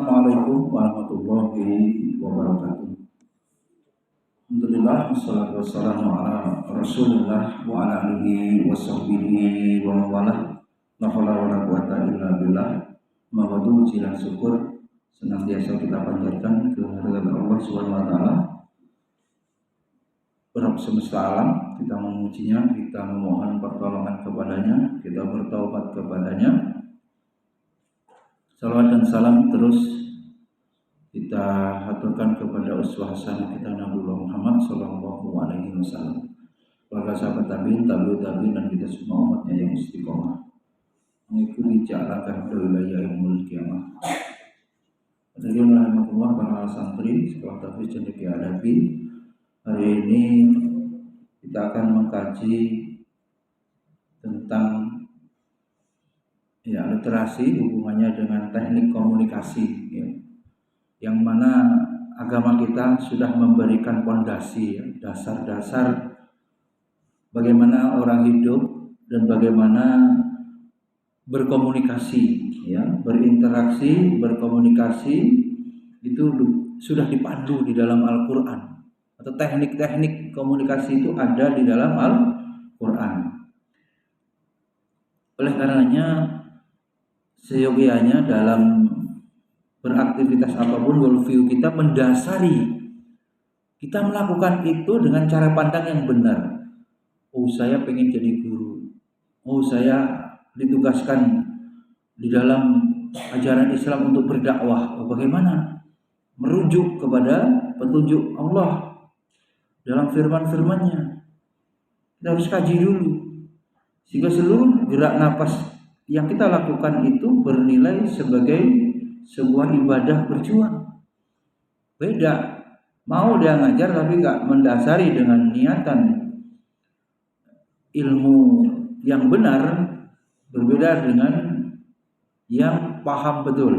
Assalamualaikum warahmatullahi wabarakatuh. Alhamdulillah, wassalatu wassalamu ala Rasulillah wa ala alihi wa sahbihi wa mawalah. La haula wala quwata illa billah. Mawadu jilan syukur senantiasa kita panjatkan kehadirat Allah Subhanahu wa taala. Rabb semesta alam, kita memujinya, kita memohon pertolongan kepadanya, kita bertaubat kepadanya. Salawat dan salam terus kita haturkan kepada uswah hasanah kita Nabi Muhammad sallallahu alaihi wasallam. Para sahabat tabi'in, tabi'ut tabi'in dan kita semua umatnya yang istiqomah mengikuti jalan wilayah ilmu kiamah. Hadirin rahimakumullah, para santri sekolah tahfiz cendekia adabi. Hari ini kita akan mengkaji tentang literasi, hubungannya dengan teknik komunikasi, yang mana agama kita sudah memberikan pondasi, dasar-dasar bagaimana orang hidup dan bagaimana berkomunikasi, berinteraksi, berkomunikasi itu sudah dipandu di dalam Al-Quran, atau teknik-teknik komunikasi itu ada di dalam Al-Quran. Oleh karenanya seyogianya dalam beraktivitas apapun, worldview kita mendasari kita melakukan itu dengan cara pandang yang benar. Oh, saya pengen jadi guru. Oh, saya ditugaskan di dalam ajaran Islam untuk berdakwah. Oh, bagaimana? Merujuk kepada petunjuk Allah dalam firman-firmannya. Kita harus kaji dulu, sehingga seluruh gerak napas yang kita lakukan itu bernilai sebagai sebuah ibadah berjuang. Beda, mau dia ngajar tapi gak mendasari dengan niatan ilmu yang benar, berbeda dengan yang paham betul.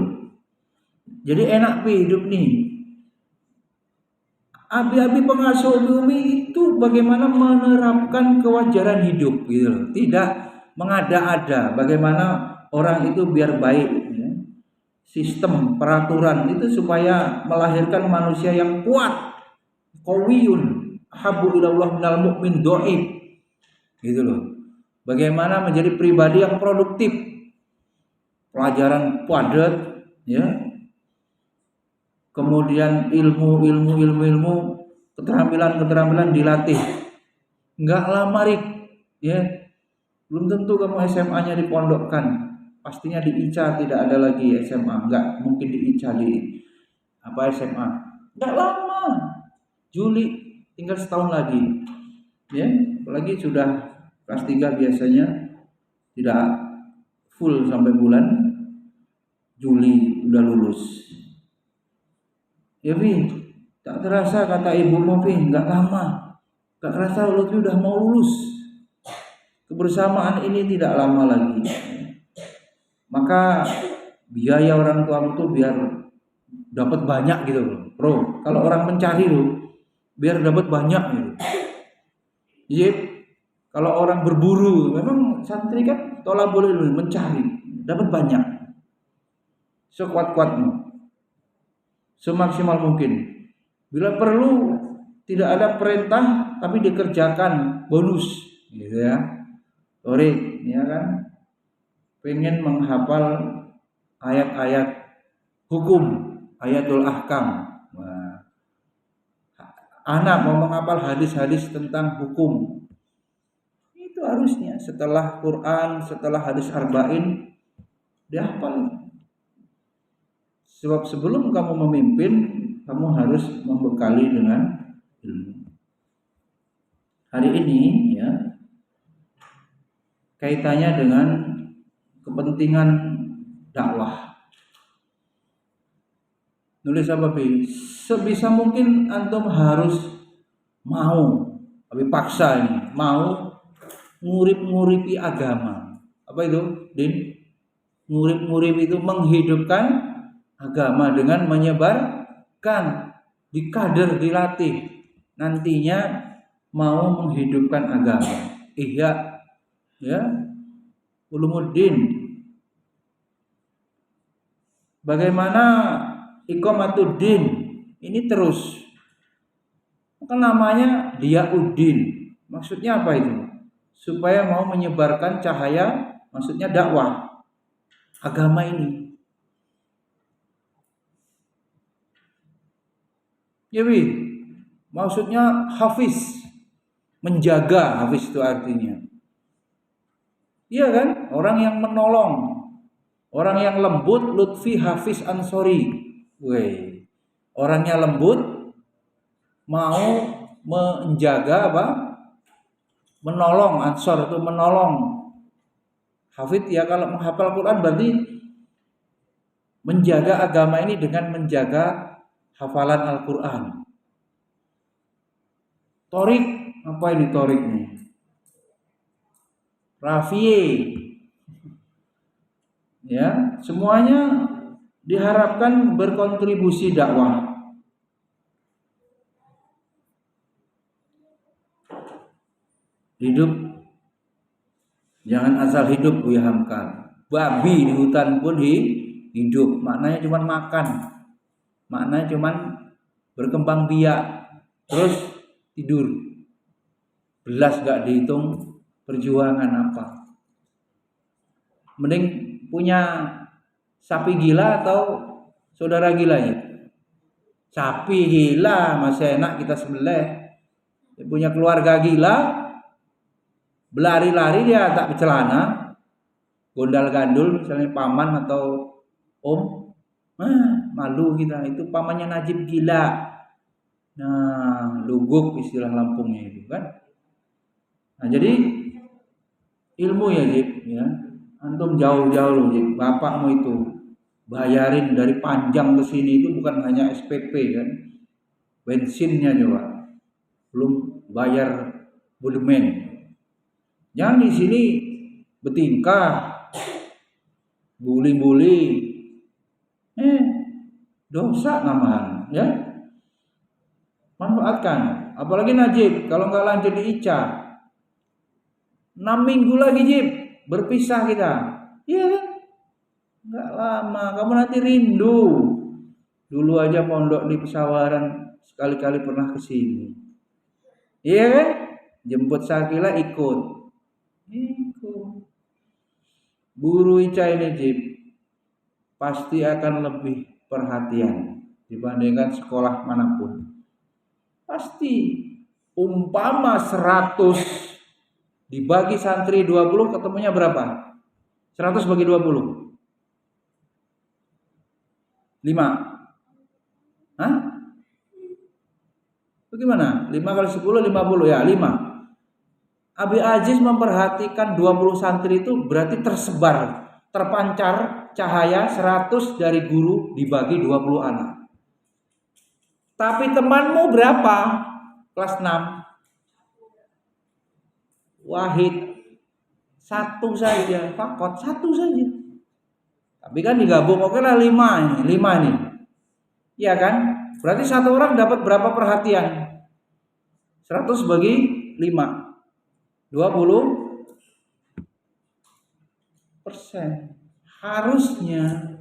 Jadi enak hidup nih. Abi-abi pengasuh bumi itu bagaimana menerapkan kewajaran hidup gitu. Tidak mengada-ada bagaimana orang itu biar baik, sistem peraturan itu supaya melahirkan manusia yang kuat, qawiyun habu ilallah minal mu'min dhaif, gitu loh. Bagaimana menjadi pribadi yang produktif, pelajaran padat, kemudian ilmu, keterampilan dilatih. Enggak lama belum tentu kamu SMA-nya dipondokkan. Pastinya di ICA tidak ada lagi SMA. Enggak mungkin di ICA di SMA. Enggak lama. Juli tinggal setahun lagi. Apalagi sudah kelas 3 biasanya tidak full sampai bulan Juli udah lulus. Tak terasa kata ibu Mopi, enggak lama. Tak terasa lu udah mau lulus. Kebersamaan ini tidak lama lagi. Maka biaya orang tua itu biar dapat banyak gitu loh. Bro, kalau orang mencari biar dapat banyak gitu. Kalau orang berburu, memang santri kan tolak boleh mencari, dapat banyak. Sekuat-kuatmu, semaksimal mungkin. Bila perlu tidak ada perintah tapi dikerjakan bonus, gitu ya. Kan? Pengen menghafal ayat-ayat hukum, ayatul ahkam. Anak mau menghafal hadis-hadis tentang hukum. Itu harusnya setelah Quran, setelah hadis arba'in dihafal. Sebab sebelum kamu memimpin, kamu harus membekali dengan ilmu. Hari ini kaitannya dengan kepentingan dakwah. Nulis apa Bi? Sebisa mungkin antum harus mau, tapi paksa ini, mau ngurip-nguripi agama. Apa itu? Din? Ngurip-ngurip itu menghidupkan agama dengan menyebarkan, dikader, dilatih. Nantinya mau menghidupkan agama. Ulumuddin. Bagaimana iqamatuddin. Ini terus. Maka namanya Diyauddin. Maksudnya apa itu? Supaya mau menyebarkan cahaya, maksudnya dakwah agama ini. Jadi maksudnya hafiz, menjaga. Hafiz itu artinya, iya kan? Orang yang menolong, orang yang lembut. Lutfi Hafiz Ansori. Weh, orangnya lembut, mau menjaga apa? Menolong. Ansor itu menolong. Hafid ya kalau menghafal Quran berarti menjaga agama ini dengan menjaga hafalan Al-Quran. Torik, apa ini torik nih? Rafie, ya, semuanya diharapkan berkontribusi dakwah. Hidup, jangan asal hidup Buya Hamka. Babi di hutan pun hidup, maknanya cuma makan, maknanya cuma berkembang biak, terus tidur. Belas gak dihitung perjuangan apa. Mending punya sapi gila atau saudara gila ya? Sapi gila masih enak kita sembelih. Punya keluarga gila, berlari-lari dia tak bercelana, gondal gandul misalnya paman atau om, malu kita. Itu pamannya Najib gila. Nah, luguk istilah Lampungnya itu kan. Nah, jadi ilmu ya Jip, ya. Antum jauh-jauh loh Jip. Bapakmu itu bayarin dari Panjang ke sini itu bukan hanya SPP kan, bensinnya coba, belum bayar budemen. Jangan di sini bertingkah bully-bully, dosa namahan, ya. Manfaatkan, apalagi Najib kalau nggak lanjut di ICA 6 minggu lagi Jib, berpisah kita, iya kan? Nggak lama, kamu nanti rindu. Dulu aja pondok di Pesawaran sekali-kali pernah kesini, iya kan? Jemput Sakila ikut. Guru ICA ini Jib pasti akan lebih perhatian dibandingkan sekolah manapun. Pasti. Umpama 100 dibagi santri 20 ketemunya berapa? 100 bagi 20 5. Hah? Bagaimana? 5 kali 10 50 ya, 5. Abi Aziz memperhatikan 20 santri itu berarti tersebar, terpancar cahaya 100 dari guru dibagi 20 anak. Tapi temanmu berapa? Kelas 6. Wahid. 1 saja, fakot 1 saja. Tapi kan digabung, oke lah 5 nih. Iya kan? Berarti satu orang dapat berapa perhatian? 100 bagi 5. 20%. Harusnya,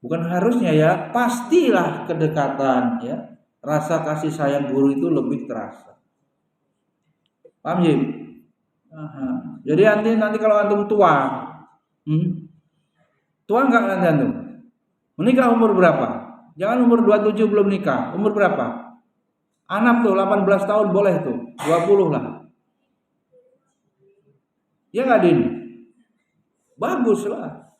bukan harusnya ya, pastilah kedekatan ya, rasa kasih sayang guru itu lebih terasa. Paham ya? Jadi nanti kalau antum tua, tua nggak nanti antum? Menikah umur berapa? Jangan umur 27 belum nikah, umur berapa? Anak tuh 18 tahun boleh tuh, 20 lah. Ya nggak Din? Bagus lah.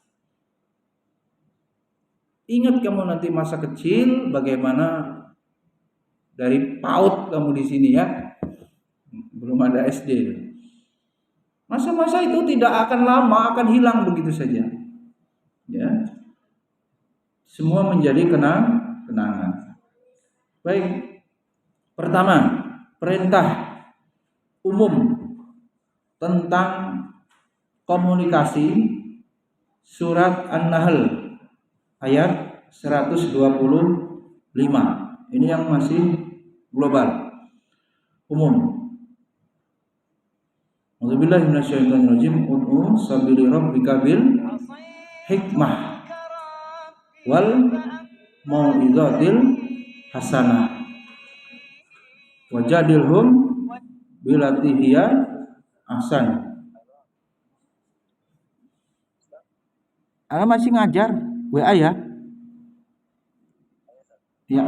Ingat kamu nanti masa kecil bagaimana dari PAUD kamu di sini ya, belum ada SD. Masa-masa itu tidak akan lama, akan hilang begitu saja. Ya, semua menjadi kenangan. Baik, pertama perintah umum tentang komunikasi, surat An-Nahl ayat 125. Ini yang masih global, umum. A'udzubillahi minasyaitonirrajim. Ud'u sabili rabbika bil hikmah wal mau'izatil hasanah wajadilhum billati hiya ahsan. Ana masih ngajar WA ya? Ya.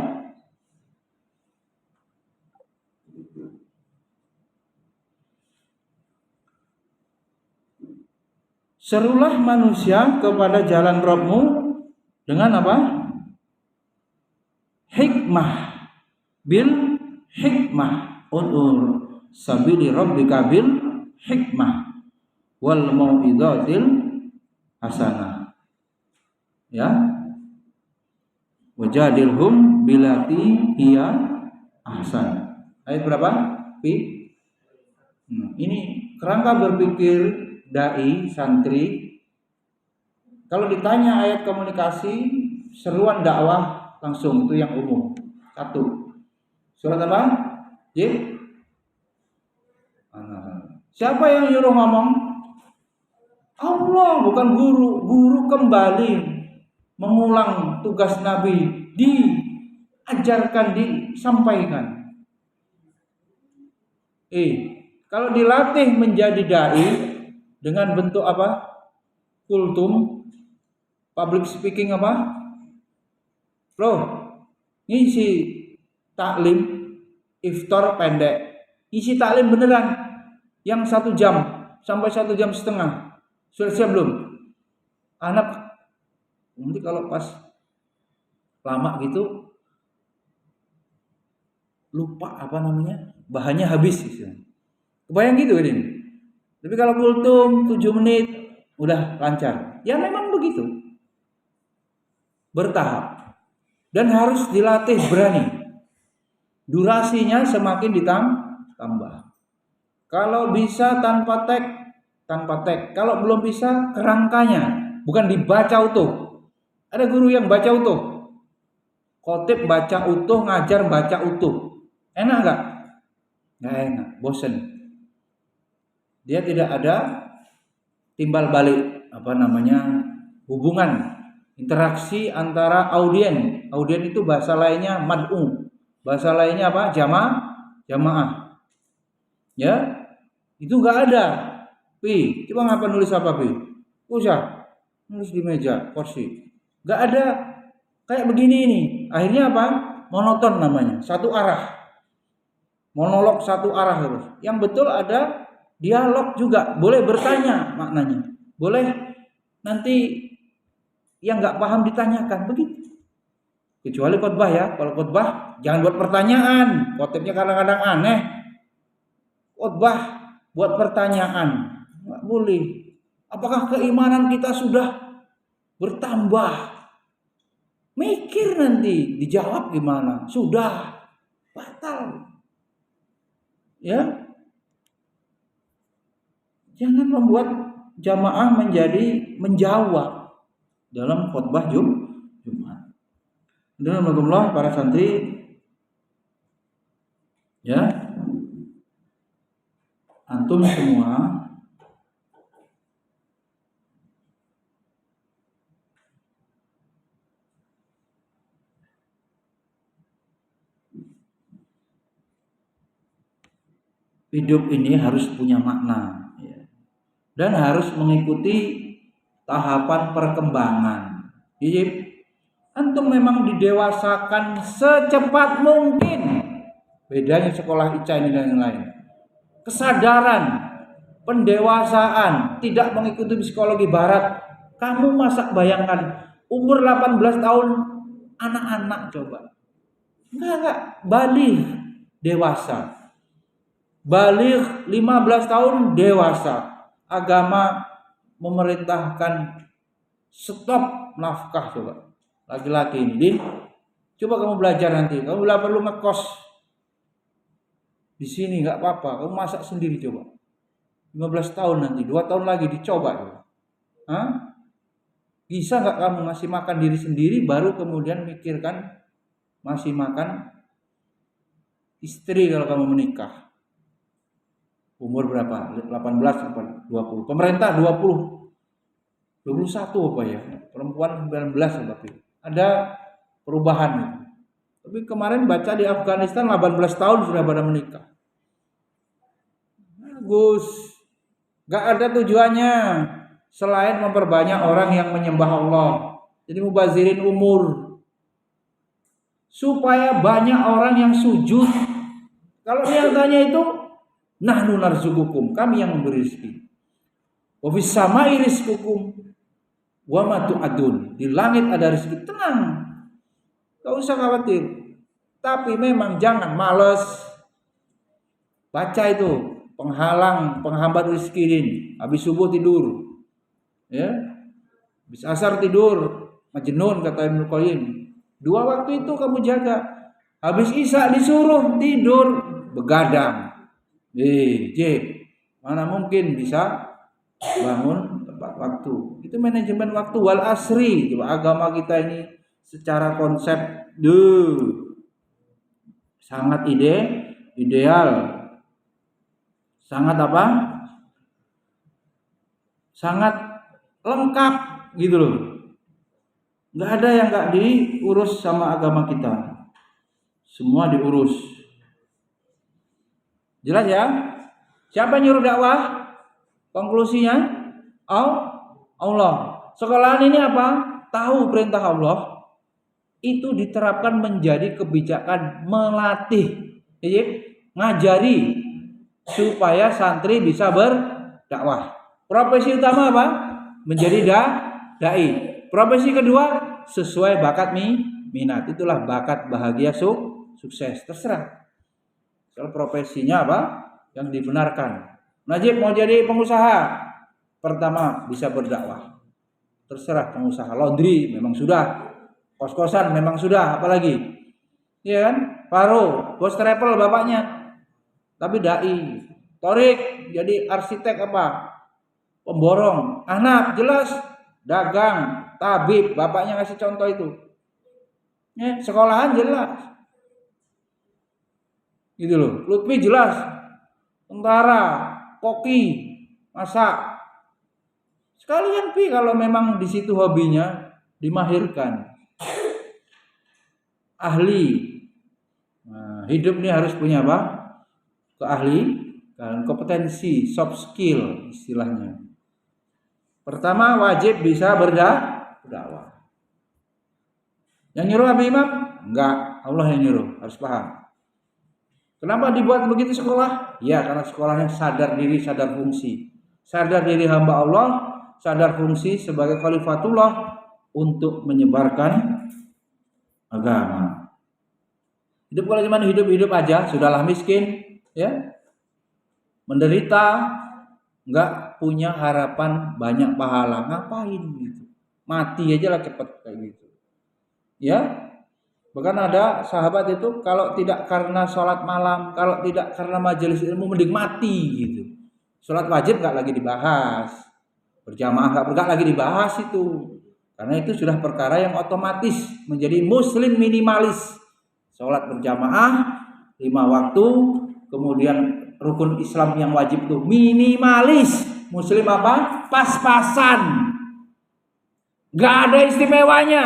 Serulah manusia kepada jalan Rabbmu dengan apa? Hikmah. Bil hikmah. Unur sabili rabbika bil hikmah wal mau'izatil hasanah. Ya. Wajadilhum billati hiya ahsan. Ayat berapa? Ini kerangka berpikir dai santri. Kalau ditanya ayat komunikasi, seruan dakwah langsung itu yang umum. 1. Surat apa? Siapa yang nyuruh ngomong? Allah, bukan guru. Guru kembali mengulang tugas Nabi, diajarkan, disampaikan. Kalau dilatih menjadi dai dengan bentuk apa? Kultum, public speaking apa? Loh, ngisi taklim, iftar pendek, ngisi taklim beneran, yang 1 jam sampai 1 jam setengah, sudah siap belum? Anak nanti kalau pas lama gitu lupa apa namanya, bahannya habis gitu. Kebayang gitu ini. Tapi kalau kultum 7 menit udah lancar. Ya memang begitu. Bertahap. Dan harus dilatih berani. Durasinya semakin ditambah. Kalau bisa tanpa tag. Kalau belum bisa kerangkanya, bukan dibaca utuh. Ada guru yang baca utuh. Khotib baca utuh, ngajar baca utuh. Enak enggak? Enggak enak, bosen. Dia tidak ada timbal balik, hubungan, interaksi antara audien. Audien itu bahasa lainnya mad'u. Bahasa lainnya apa? Jamaah. Ya, itu enggak ada. Coba ngapa nulis apa, Usah nulis di meja, kursi. Enggak ada. Kayak begini ini. Akhirnya apa? Monoton namanya, satu arah. Monolog satu arah terus. Yang betul ada dialog juga, boleh bertanya maknanya. Boleh nanti yang enggak paham ditanyakan, begitu. Kecuali khotbah ya. Kalau khotbah jangan buat pertanyaan. Khotibnya kadang-kadang aneh. Khotbah buat pertanyaan, enggak boleh. Apakah keimanan kita sudah bertambah? Mikir nanti dijawab gimana? Sudah batal. Ya. Jangan membuat jamaah menjadi menjawab dalam khutbah Jumat. Alhamdulillah para santri, ya, antum semua hidup ini harus punya makna, ya, dan harus mengikuti tahapan perkembangan. Jadi antum memang didewasakan secepat mungkin. Bedanya sekolah ICA ini dan yang lain. Kesadaran, pendewasaan, tidak mengikuti psikologi barat. Kamu masa bayangkan umur 18 tahun anak-anak coba. Enggak, balik dewasa. Balik 15 tahun dewasa. Agama memerintahkan stop nafkah coba. Laki-laki ini, coba kamu belajar nanti. Kamu perlu ngekos di sini, nggak apa-apa. Kamu masak sendiri coba. 15 tahun nanti, 2 tahun lagi dicoba coba. Bisa nggak kamu masih makan diri sendiri, baru kemudian mikirkan masih makan istri kalau kamu menikah. Umur berapa? 18 atau 20. Pemerintah 20. 21 apa ya? Perempuan 19 tapi. Ada perubahan itu. Tapi kemarin baca di Afghanistan 18 tahun sudah pada menikah. Bagus. Gak ada tujuannya selain memperbanyak orang yang menyembah Allah. Jadi mubazirin umur. Supaya banyak orang yang sujud. Kalau dia tanya itu, nahnu narzuqukum, kami yang memberi rezeki. Wa fis samai rizqukum wa ma tu'adun. Di langit ada rezeki, tenang. Gak usah khawatir. Tapi memang jangan malas. Baca itu, penghambat rezeki ini. Habis subuh tidur. Ya. Habis asar tidur, majnun kata Ibnu Qayyim. 2 waktu itu kamu jaga. Habis isya disuruh tidur, begadang. Mana mungkin bisa bangun tepat waktu. Itu manajemen waktu wal asri. Coba agama kita ini secara konsep sangat ideal. Sangat apa? Sangat lengkap gitu loh. Nggak ada yang nggak diurus sama agama kita. Semua diurus. Jelas ya? Siapa yang nyuruh dakwah? Konklusinya Allah. Sekolahan ini apa? Tahu perintah Allah. Itu diterapkan menjadi kebijakan melatih, ngajari supaya santri bisa berdakwah. Profesi utama apa? Menjadi dai. Profesi kedua sesuai bakat minat. Itulah bakat bahagia sukses. Terserah. Kalau profesinya apa? Yang dibenarkan. Najib mau jadi pengusaha. Pertama bisa berdakwah. Terserah pengusaha laundry memang sudah. Kos-kosan memang sudah. Apalagi? Iya kan? Faro, bos travel bapaknya. Tapi dai. Torik jadi arsitek apa? Pemborong. Anak jelas dagang. Tabib, bapaknya ngasih contoh itu. Ya, sekolahan jelas. Gitu loh. Lutfi jelas. Tentara, koki, masak. Sekalian kalau memang di situ hobinya dimahirkan. Ahli. Nah, hidup ini harus punya apa? Dan kompetensi, soft skill istilahnya. Pertama wajib bisa berdakwah. Yang nyuruh apa imam? Enggak, Allah yang nyuruh, harus paham. Kenapa dibuat begitu sekolah? Ya, karena sekolahnya sadar diri, sadar fungsi. Sadar diri hamba Allah, sadar fungsi sebagai khalifatullah untuk menyebarkan agama. Hidup kalau cuma hidup aja, sudahlah miskin, ya. Menderita, enggak punya harapan banyak pahala, ngapain gitu? Mati aja lah cepet kayak gitu. Ya, bahkan ada sahabat itu kalau tidak karena sholat malam, kalau tidak karena majelis ilmu mending mati gitu. Sholat wajib nggak lagi dibahas, berjamaah nggak lagi dibahas itu, karena itu sudah perkara yang otomatis menjadi muslim minimalis. Sholat berjamaah 5 waktu, kemudian rukun Islam yang wajib itu minimalis. Muslim apa? Pas-pasan, nggak ada istimewanya.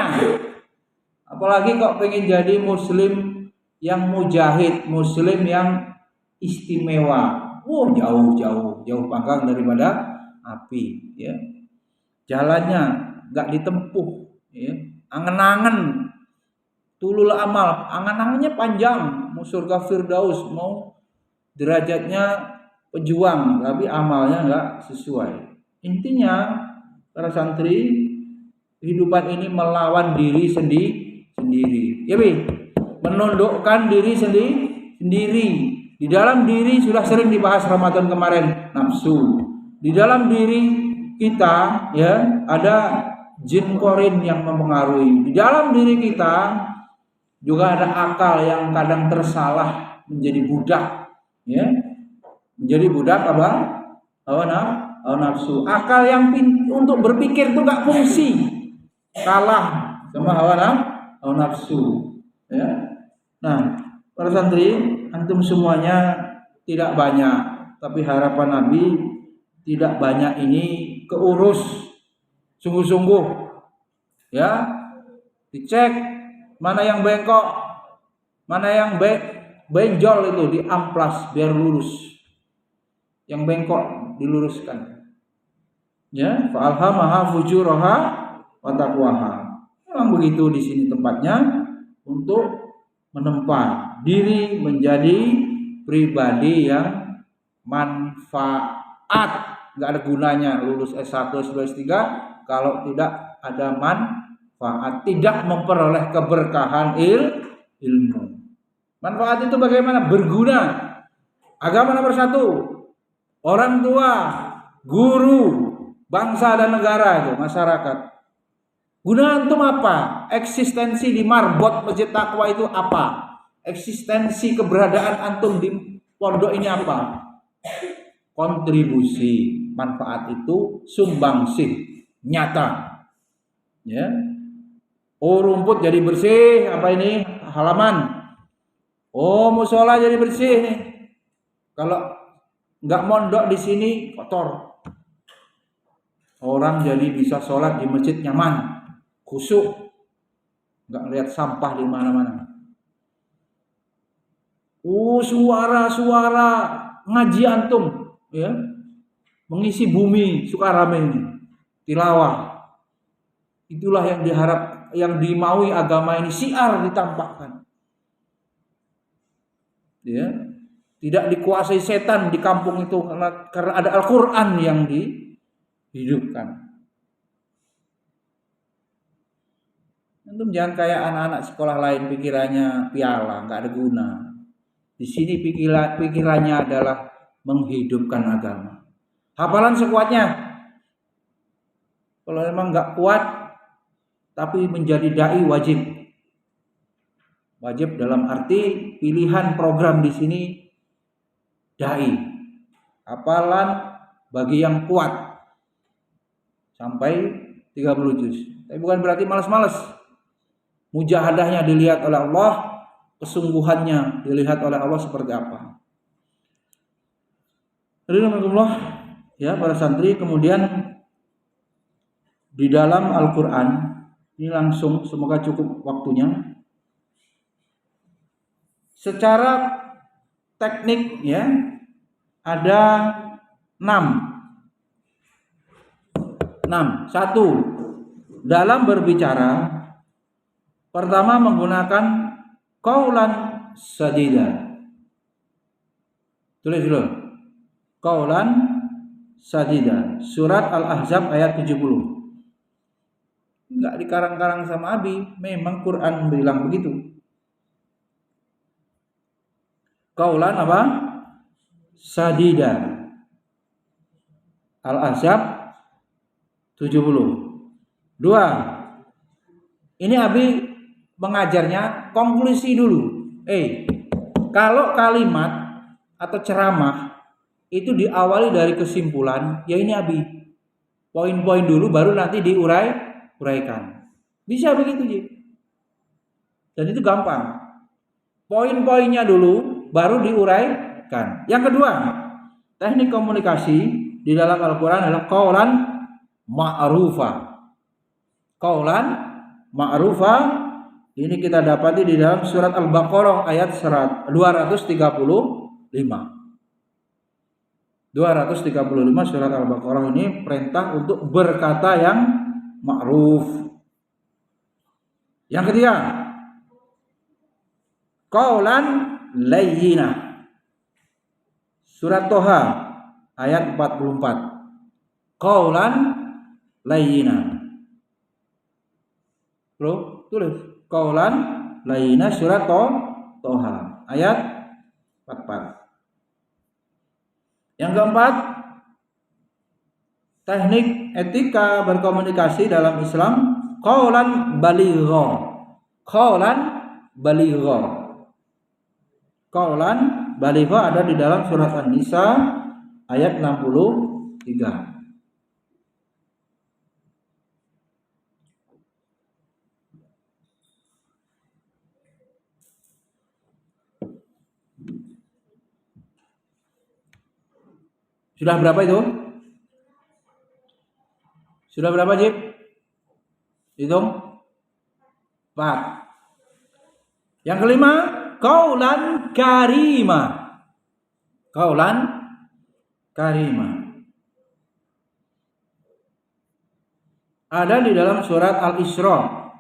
Apalagi kok pengen jadi muslim yang mujahid, muslim yang istimewa. Jauh panggang daripada api, ya. Jalannya nggak ditempuh, ya. Angen-angen, tulul amal, angen-angennya panjang, mau surga firdaus, mau derajatnya pejuang, tapi amalnya nggak sesuai. Intinya para santri, kehidupan ini melawan diri sendiri. Ya, menundukkan diri sendiri. Di dalam diri sudah sering dibahas Ramadan kemarin, nafsu. Di dalam diri kita, ya, ada jin korin yang mempengaruhi. Di dalam diri kita juga ada akal yang kadang tersalah menjadi budak, ya. Menjadi budak apa? Hawa nafsu. Akal yang untuk berpikir itu nggak fungsi, kalah sama hawa nafsu, ya. Nah, para santri, antum semuanya tidak banyak, tapi harapan Nabi tidak banyak ini keurus sungguh-sungguh, ya. Dicek Mana yang bengkok, mana yang benjol itu diamplas biar lurus. Yang bengkok diluruskan. Ya, fa'alhamaha fujuraha wa taqwaha. Memang begitu di sini tempatnya untuk menempa diri menjadi pribadi yang manfaat. Enggak ada gunanya lulus S1, S2, S3 kalau tidak ada manfaat, tidak memperoleh keberkahan ilmu. Manfaat itu bagaimana? Berguna. Agama nomor 1, orang tua, guru, bangsa dan negara itu, masyarakat. Guna antum apa? Eksistensi di marbot Masjid Taqwa itu apa? Eksistensi keberadaan antum di pondok ini apa? Kontribusi. Manfaat itu sumbangsih nyata. Ya. Oh, rumput jadi bersih, apa ini? Halaman. Oh, musola jadi bersih nih. Kalau nggak mondok di sini kotor. Orang jadi bisa sholat di masjid nyaman, khusyuk, nggak lihat sampah di mana-mana. Suara-suara ngaji antum, ya, mengisi bumi Sukarame ini, tilawah. Itulah yang diharap, yang dimaui agama ini, syiar ditampakkan. Ya, tidak dikuasai setan di kampung itu karena ada Al-Quran yang dihidupkan. Antum jangan kayak anak-anak sekolah lain pikirannya piala, nggak ada guna. Di sini pikirannya adalah menghidupkan agama. Hafalan sekuatnya. Kalau memang nggak kuat, tapi menjadi dai wajib. Wajib dalam arti pilihan program di sini dai. Hafalan bagi yang kuat sampai 30 juz. Tapi bukan berarti malas-malas. Mujahadahnya dilihat oleh Allah, kesungguhannya dilihat oleh Allah seperti apa. Jadi alhamdulillah ya para santri, kemudian di dalam Al-Qur'an ini langsung, semoga cukup waktunya. Secara teknik ya ada 6. 1. Dalam berbicara, pertama menggunakan qaulan sadida. Tulis dulu. Qaulan sadida. Surat Al-Ahzab ayat 70. Enggak dikarang-karang sama Abi, memang Quran bilang begitu. Qaulan apa? Sadida. Al-Ahzab 70. 2. Ini Abi mengajarnya konklusi dulu. Kalau kalimat atau ceramah itu diawali dari kesimpulan, ya ini Abi. Poin-poin dulu baru nanti diuraikan. Bisa begitu, Ji. Dan itu gampang. Poin-poinnya dulu baru diuraikan. Yang kedua, teknik komunikasi di dalam Al-Qur'an adalah qaulan ma'rufa. Qaulan ma'rufa ini kita dapati di dalam surat Al-Baqarah ayat 235. 235 surat Al-Baqarah ini perintah untuk berkata yang ma'ruf. Yang ketiga, qaulan layyinah. Surat Toha ayat 44. Qaulan layyinah. Bro, tulis qaulan layyinah surat Toha ayat 44. Yang keempat, teknik etika berkomunikasi dalam Islam, qaulan baligha. Qaulan baligha. Qaulan baligha ada di dalam surat An-Nisa ayat 63. Sudah berapa itu? Sudah berapa, Jib? Hitung. 4. Yang kelima, qaulan karima. Qaulan karima. Ada di dalam surat Al-Isra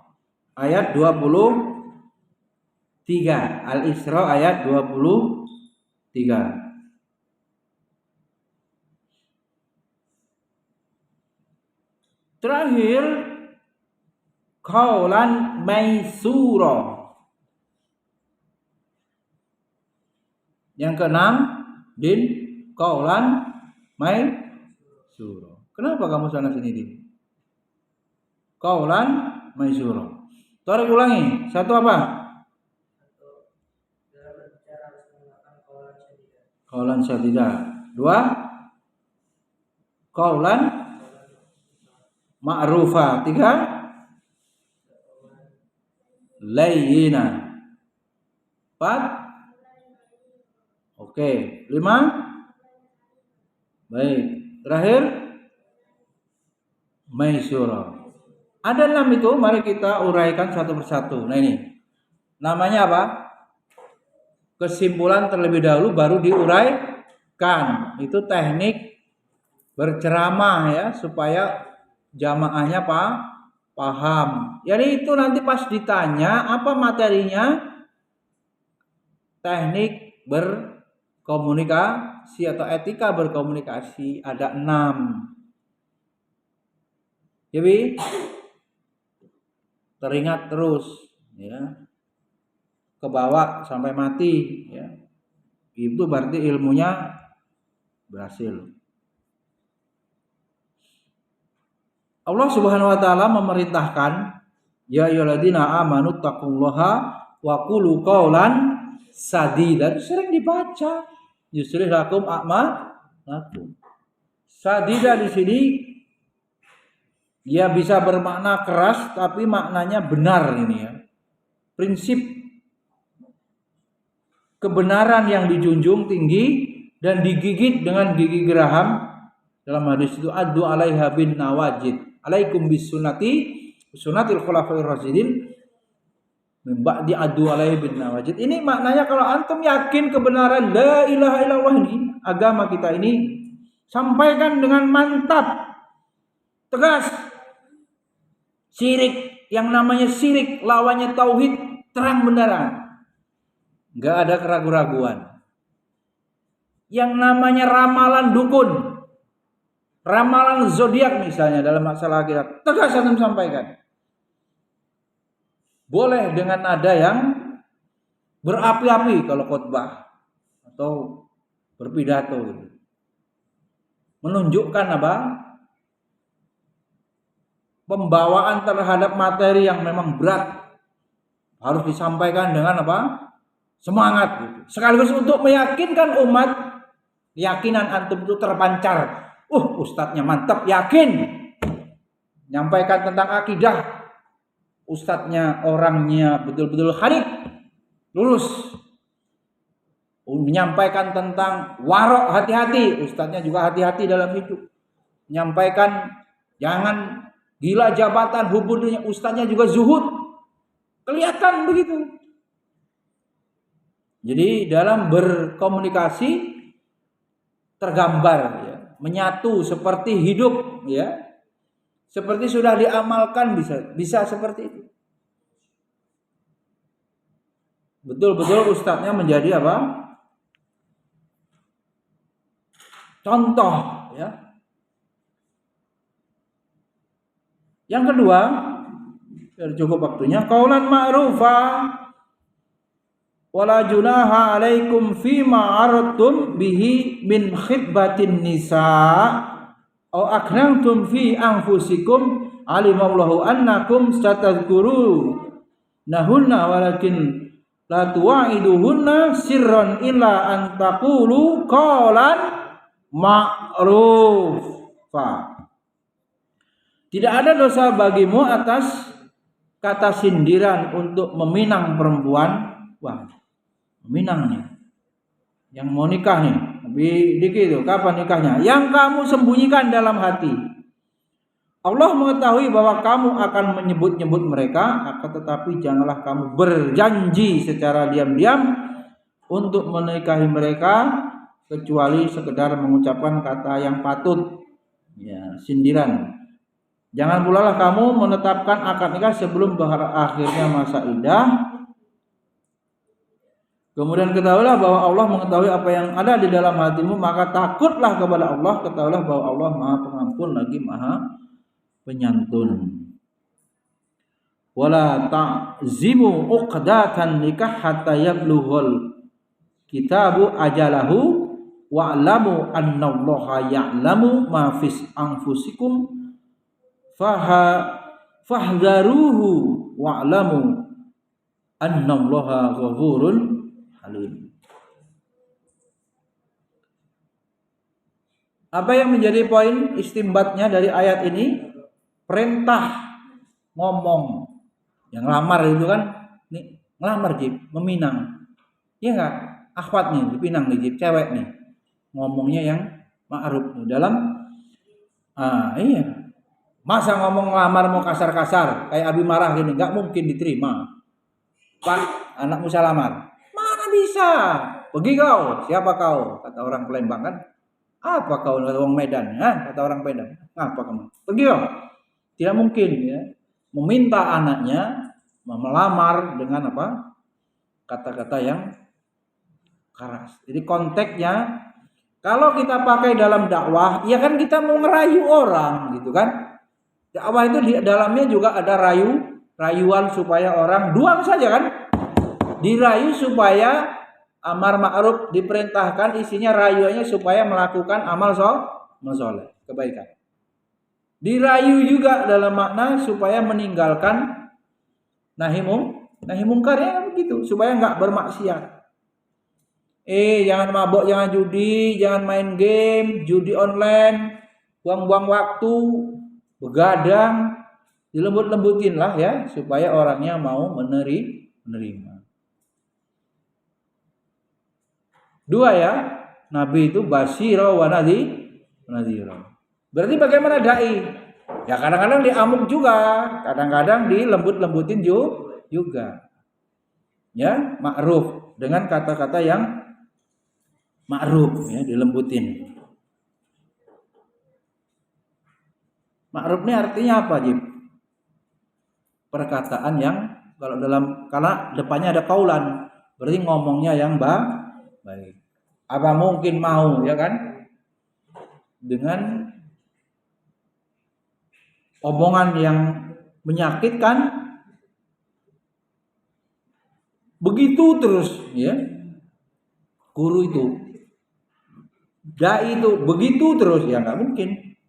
ayat 23. Al-Isra ayat 23. Terakhir, qaulan maisura. Yang keenam, din qaulan maisura. Kenapa kamu sana sini, din? Qaulan maisura. Tarik ulangi. Satu apa? Qaulan sadida. Dua, qaulan ma'rufa. Tiga, layyina. Empat, oke. Lima, baik. Terakhir, maisura. Ada 6 itu, mari kita uraikan satu persatu. Nah ini, namanya apa? Kesimpulan terlebih dahulu baru diuraikan. Itu teknik berceramah ya, supaya jamaahnya paham. Jadi itu nanti pas ditanya apa materinya, teknik berkomunikasi atau etika berkomunikasi ada 6. Jadi teringat terus ya, ke bawah sampai mati ya. Itu berarti ilmunya berhasil. Allah Subhanahu wa taala memerintahkan, ya ayyuhalladzina amanu taqullaha wa qulu qaulan sadida. Sering dibaca, yuslih lakum a'malakum. Sadida di sini dia bisa bermakna keras, tapi maknanya benar ini ya. Prinsip kebenaran yang dijunjung tinggi dan digigit dengan gigi geraham. Dalam hadis itu addu alaiha bin nawajid. Alaikum bis sunnati sunnatil khulafair rasyidin min ba'di addu alaihi bin nawajid. Ini maknanya kalau antum yakin kebenaran la ilaha illallah ini, agama kita ini, sampaikan dengan mantap, tegas. Syirik, yang namanya syirik lawannya tauhid terang benderang. Enggak ada keraguan-raguan. Yang namanya ramalan dukun, ramalan zodiak misalnya dalam masalah akhirat, tegas antum sampaikan. Boleh dengan nada yang berapi-api kalau khotbah atau berpidato gitu. Menunjukkan apa? Pembawaan terhadap materi yang memang berat harus disampaikan dengan apa? Semangat gitu. Sekaligus untuk meyakinkan umat, keyakinan antum itu terpancar. Ustadznya mantap, yakin. Nyampaikan tentang akidah. Ustadznya orangnya betul-betul khalid, lurus. Menyampaikan tentang warok, hati-hati. Ustadznya juga hati-hati dalam hidup. Menyampaikan jangan gila jabatan, hubungannya, ustadznya juga zuhud. Kelihatan begitu. Jadi dalam berkomunikasi tergambar ya, menyatu seperti hidup ya. Seperti sudah diamalkan, bisa seperti itu. Betul-betul ustadznya menjadi apa? Contoh ya. Yang kedua, cukup waktunya, qaulan ma'rufa wala junaha alaikum fima aradtum bihi min khitbatin nisa aw aknantum fi anfusikum alimallahu annakum satadhkuru nahunna walakin la tuwa'iduhunna sirran illa an taqulu qaulan ma'rufa. Tidak ada dosa bagimu atas kata sindiran untuk meminang perempuan. Wah, meminang nih. Yang mau nikah nih. Lebih dikit itu, kapan nikahnya? Yang kamu sembunyikan dalam hati. Allah mengetahui bahwa kamu akan menyebut-nyebut mereka, akan tetapi janganlah kamu berjanji secara diam-diam untuk menikahi mereka kecuali sekedar mengucapkan kata yang patut, ya, sindiran. Jangan pula lah kamu menetapkan akad nikah sebelum akhirnya masa iddah. Kemudian ketahuilah bahwa Allah mengetahui apa yang ada di dalam hatimu, maka takutlah kepada Allah, ketahuilah bahwa Allah Maha Pengampun lagi Maha Penyantun. Wala ta'zimu uqdatan nikah hatta yablughul kitabu ajalahu wa'lamu annallaha ya'lamu ma fis anfusikum fahdharuhu wa'lamu annallaha ghafurun halim. Apa yang menjadi poin istimbatnya dari ayat ini? Perintah ngomong. Yang ngelamar itu kan, nih ngelamar Jib, meminang. Iya enggak? Akhwat nih, dipinang nih Jib, cewek nih. Ngomongnya yang ma'ruf nih dalam iya. Masa ngomong ngelamar mau kasar-kasar kayak Abi marah gini, enggak mungkin diterima. Pak, anakmu saya lamar. Mana bisa? Pergi kau. Siapa kau? Kata orang Palembang kan. Apa kau orang Medan? Kata orang Medan. Ngapa kamu? Pergi kau. Tidak mungkin ya. Meminta anaknya melamar dengan apa? Kata-kata yang keras. Jadi konteksnya kalau kita pakai dalam dakwah, ya kan kita mau ngerayu orang gitu kan. Dakwah itu di dalamnya juga ada rayuan supaya orang duang saja kan. Dirayu supaya amar ma'ruf, diperintahkan isinya rayuannya supaya melakukan amal soleh, kebaikan. Dirayu juga dalam makna supaya meninggalkan nahi mungkar ya begitu, supaya enggak bermaksiat. Jangan mabok, jangan judi, jangan main game, judi online, buang-buang waktu, begadang, dilembut-lembutin lah ya supaya orangnya mau menerima. Dua ya, Nabi itu basyira wa nadhira. Berarti bagaimana dai? Ya kadang-kadang diamuk juga, kadang-kadang dilembut-lembutin juga. Ya, ma'ruf dengan kata-kata yang ma'ruf ya, dilembutin. Ma'ruf ini artinya apa, Jib? Perkataan yang karena depannya ada kaulan, berarti ngomongnya yang baik. Apa mungkin mau ya kan dengan omongan yang menyakitkan begitu terus ya. Guru itu dai itu begitu terus ya nggak mungkin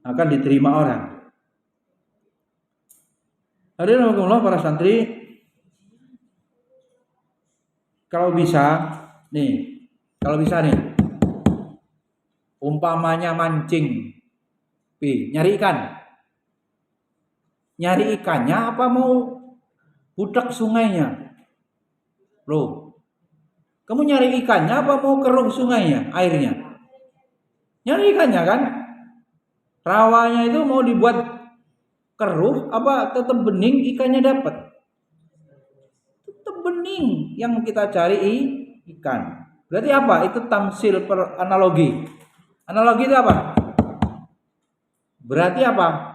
akan diterima orang. Hadirin Allah para santri, kalau bisa nih umpamanya mancing, nyari ikan. Nyari ikannya apa mau budak sungainya? Loh, kamu nyari ikannya apa mau keruh sungainya, airnya? Nyari ikannya kan? Rawanya itu mau dibuat keruh apa tetap bening ikannya dapat? Tetap bening yang kita cari ikan. Berarti apa? Itu tamsil per analogi. Analogi itu apa? Berarti apa?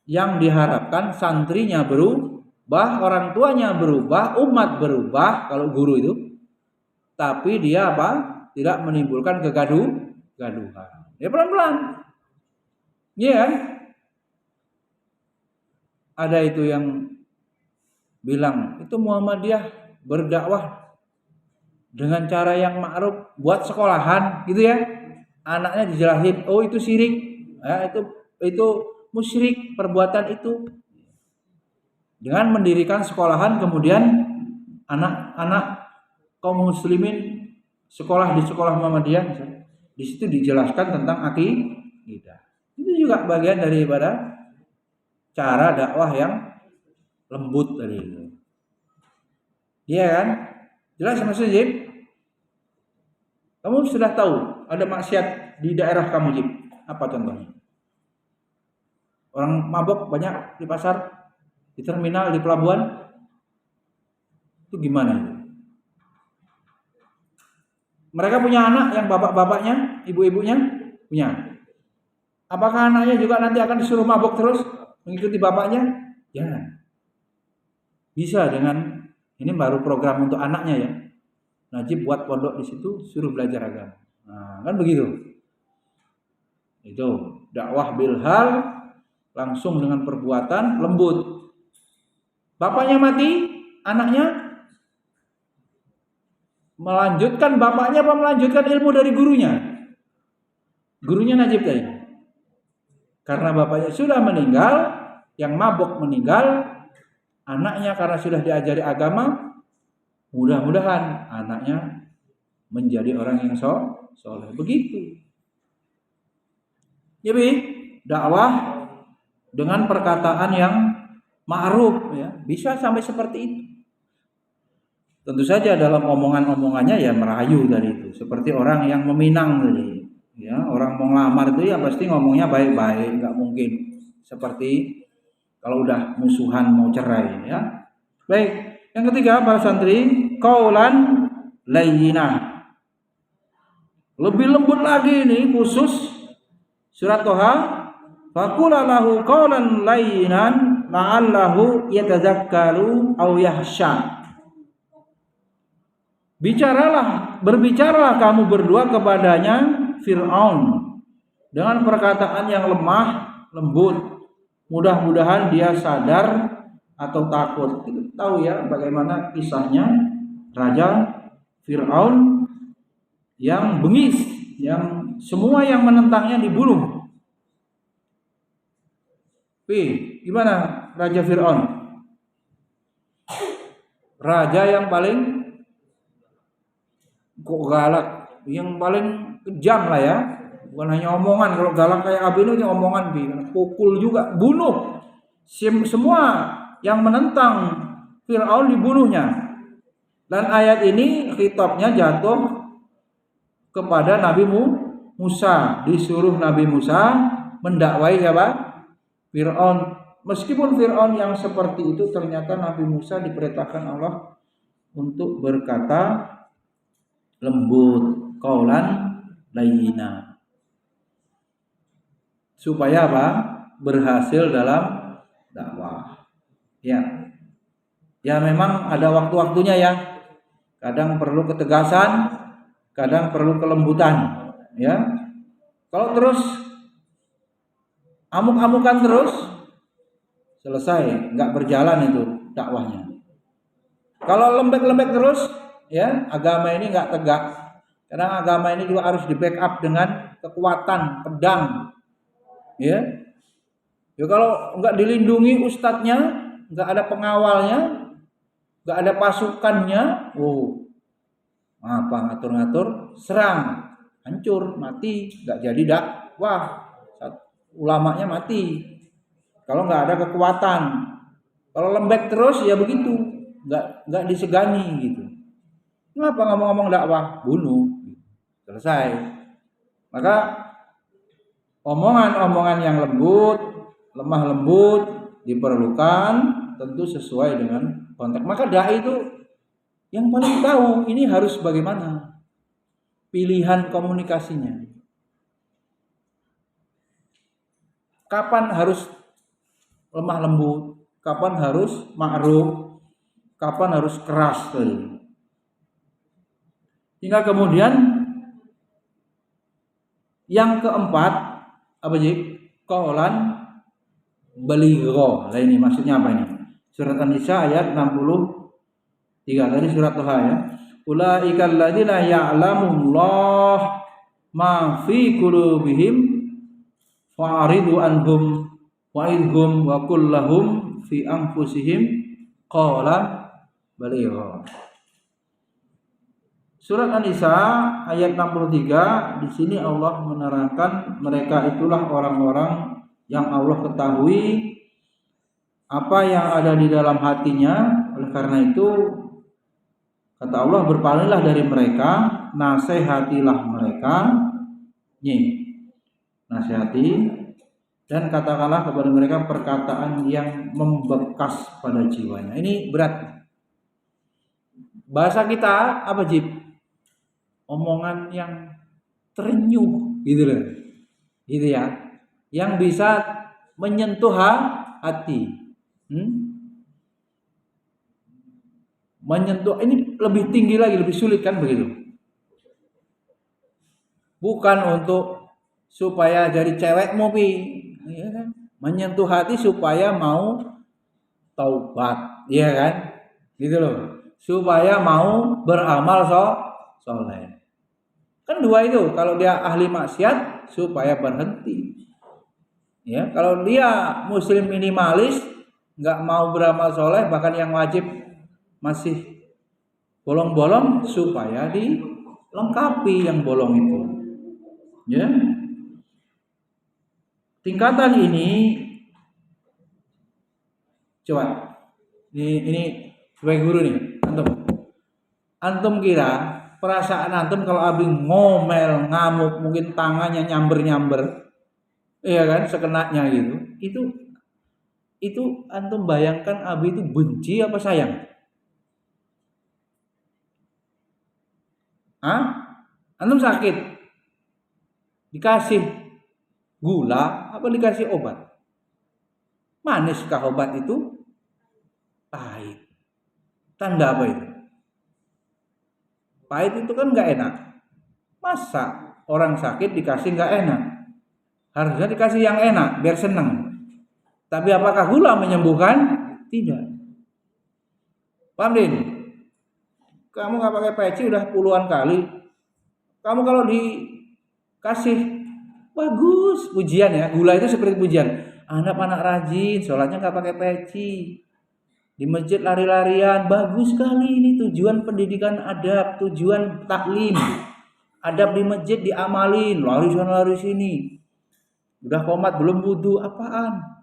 Yang diharapkan santrinya berubah, orang tuanya berubah, umat berubah kalau guru itu. Tapi dia apa? Tidak menimbulkan kegaduhan. Ya pelan-pelan. Iya kan? Ada itu yang bilang itu Muhammadiyah berdakwah dengan cara yang ma'ruf buat sekolahan gitu ya. Anaknya dijelasin, oh itu syirik, ya, itu musyrik perbuatan itu. Dengan mendirikan sekolahan kemudian anak-anak kaum muslimin sekolah di sekolah Muhammadiyah, di situ dijelaskan tentang akidah. Itu juga bagian daripada cara dakwah yang lembut tadi itu. Iya kan? Jelas maksudnya, Jib? Kamu sudah tahu ada maksiat di daerah kamu, Jib. Apa contohnya? Orang mabok banyak di pasar, di terminal, di pelabuhan. Itu gimana itu? Mereka punya anak yang bapak-bapaknya, ibu-ibunya punya. Apakah anaknya juga nanti akan disuruh mabok terus mengikuti bapaknya? Jangan. Bisa dengan ini baru program untuk anaknya ya. Najib buat pondok di situ, suruh belajar agama. Nah, kan begitu. Itu dakwah bilhal, langsung dengan perbuatan lembut. Bapaknya mati, anaknya melanjutkan bapaknya apa melanjutkan ilmu dari gurunya? Gurunya Najib tadi. Karena bapaknya sudah meninggal, yang mabok meninggal, anaknya karena sudah diajari agama, mudah-mudahan anaknya menjadi orang yang soleh. Begitu. Jadi dakwah dengan perkataan yang ma'ruf ya, bisa sampai seperti itu. Tentu saja dalam omongan-omongannya ya merayu tadi itu, seperti orang yang meminang tadi. Ya, orang mau ngelamar itu ya pasti ngomongnya baik-baik, nggak mungkin seperti kalau udah musuhan mau cerai ya. Baik, yang ketiga para santri, qaulan layyinah. Lebih lembut lagi ini khusus surat Toha, faqula lahu qaulan layyinan la'allahu yatadzakkaru aw yahsha. Berbicaralah kamu berdua kepadanya Fir'aun dengan perkataan yang lemah, lembut. Mudah-mudahan dia sadar atau takut. Kita tahu ya bagaimana kisahnya Raja Fir'aun yang bengis, yang semua yang menentangnya dibunuh. Gimana Raja Fir'aun? Raja yang paling galak, yang paling kejam lah ya. Bukan hanya omongan, kalau galak kayak Abi ini omongan, pukul juga, bunuh. Semua yang menentang Fir'aun dibunuhnya. Dan ayat ini khitabnya jatuh kepada Nabi Musa. Disuruh Nabi Musa mendakwai apa? Fir'aun. Meskipun Fir'aun yang seperti itu, ternyata Nabi Musa diperintahkan Allah untuk berkata lembut, qaulan layyina. Supaya apa? Berhasil dalam dakwah. Ya. Ya memang ada waktu-waktunya ya. Kadang perlu ketegasan, kadang perlu kelembutan, ya. Kalau terus amuk-amukan terus, selesai, nggak berjalan itu dakwahnya. Kalau lembek-lembek terus, ya agama ini nggak tegak. Karena agama ini juga harus di backup dengan kekuatan pedang, ya. Ya kalau nggak dilindungi ustadznya, nggak ada pengawalnya, nggak ada pasukannya, apa ngatur-ngatur, serang, hancur, mati, nggak jadi dakwah, ulamanya mati. Kalau nggak ada kekuatan, kalau lembek terus ya begitu, nggak disegani gitu. Kenapa ngomong-ngomong dakwah? Bunuh, selesai. Maka omongan-omongan yang lembut, lemah lembut diperlukan, tentu sesuai dengan konteks. Maka dai itu yang paling tahu ini harus bagaimana pilihan komunikasinya. Kapan harus lemah lembut, kapan harus ma'ruf, kapan harus keras tadi. Hingga kemudian yang keempat apa sih? Qaulan baligha. Nah ini maksudnya apa ini? Surat An-Nisa ayat 63 tadi surat Toha ya. Ulaikal ladzina ya'lamullah ma fi qulubihim fa'ridu anhum wa idhum wa kullahum fi anfusihim qaulan baligha. Surat An-Nisa ayat 63, di sini Allah menerangkan mereka itulah orang-orang yang Allah ketahui apa yang ada di dalam hatinya. Oleh karena itu kata Allah, berpalinglah dari mereka, nasihatilah mereka, nasihati, dan katakanlah kepada mereka perkataan yang membekas pada jiwanya. Ini berat. Bahasa kita apa, Jib? Omongan yang terenyuh gitu loh. Gitu ya. Yang bisa menyentuh hati. Menyentuh ini lebih tinggi lagi, lebih sulit kan begitu. Bukan untuk supaya jadi cewekmu pi, ya kan? Menyentuh hati supaya mau taubat, ya kan? Gitu loh. Supaya mau beramal soleh. Kan dua itu. Kalau dia ahli maksiat supaya berhenti. Ya, kalau dia muslim minimalis, nggak mau beramal soleh, bahkan yang wajib masih bolong-bolong supaya dilengkapi yang bolong itu. Ya. Tingkatan ini coba ini sebagai guru nih, antum kira perasaan antum kalau abi ngomel, ngamuk, mungkin tangannya nyamber-nyamber, iya kan, sekenanya gitu, itu antum bayangkan abi itu benci apa sayang? Antum sakit, dikasih gula apa dikasih obat? Maniskah obat itu? Pahit. Tanda apa itu? Pahit itu kan nggak enak. Masa orang sakit dikasih nggak enak? Harusnya dikasih yang enak biar senang. Tapi apakah gula menyembuhkan? Tidak. Paham, Din? Kamu nggak pakai peci udah puluhan kali. Kamu kalau dikasih bagus pujian ya, gula itu seperti pujian. Anak-anak rajin, sholatnya nggak pakai peci. Di masjid lari-larian, bagus sekali ini tujuan pendidikan adab, tujuan taklim. Adab di masjid diamalin, lari sana lari sini. Udah komat belum wudu, apaan?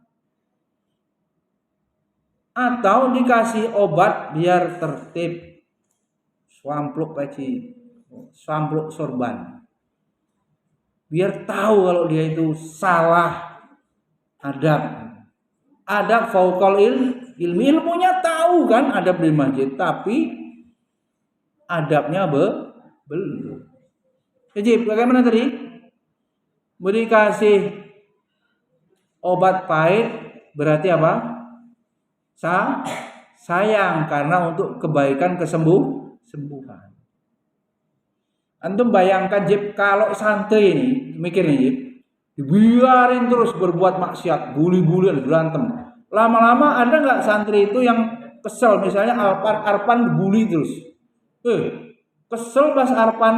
Atau dikasih obat biar tertib, swampluk peci, swampluk sorban. Biar tahu kalau dia itu salah adab. Adab fauqal ilmunya tahu kan adab di masjid, tapi adabnya belum. Jadi bagaimana tadi? Beri kasih obat pahit berarti apa? Sayang karena untuk kebaikan kesembuhan. Antum bayangkan Jib, kalau santri ini mikirnya Jib, dibiarin terus berbuat maksiat, bully-bullyan, berantem. Lama-lama ada nggak santri itu yang kesel, misalnya Arpan bully terus. Kesel pas Arpan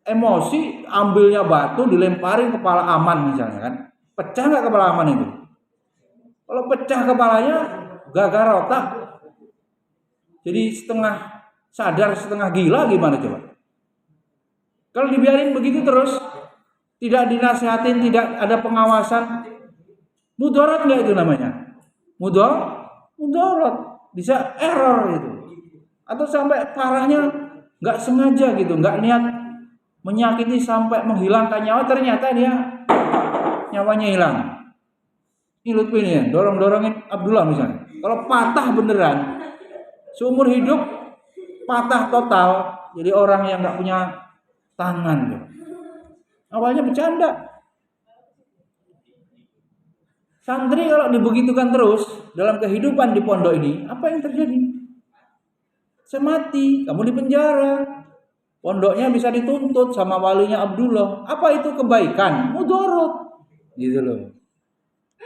emosi, ambilnya batu dilemparin kepala Aman misalnya kan. Pecah nggak kepala Aman itu? Kalau pecah kepalanya gagal otak. Jadi setengah sadar setengah gila gimana coba? Kalau dibiarin begitu terus, tidak dinasihatin, tidak ada pengawasan, mudarat nggak itu namanya? Mudarat, bisa error itu. Atau sampai parahnya nggak sengaja gitu, nggak niat menyakiti sampai menghilangkan nyawa, ternyata dia nyawanya hilang. Ini Lutfi nih ya, dorong-dorongin Abdullah misalnya. Kalau patah beneran, seumur hidup patah total, jadi orang yang nggak punya tangan tuh. Awalnya bercanda. Santri kalau dibegitukan terus dalam kehidupan di pondok ini, apa yang terjadi? Semati, kamu di penjara. Pondoknya bisa dituntut sama walinya Abdullah. Apa itu kebaikan? Mudarat. Gitu loh.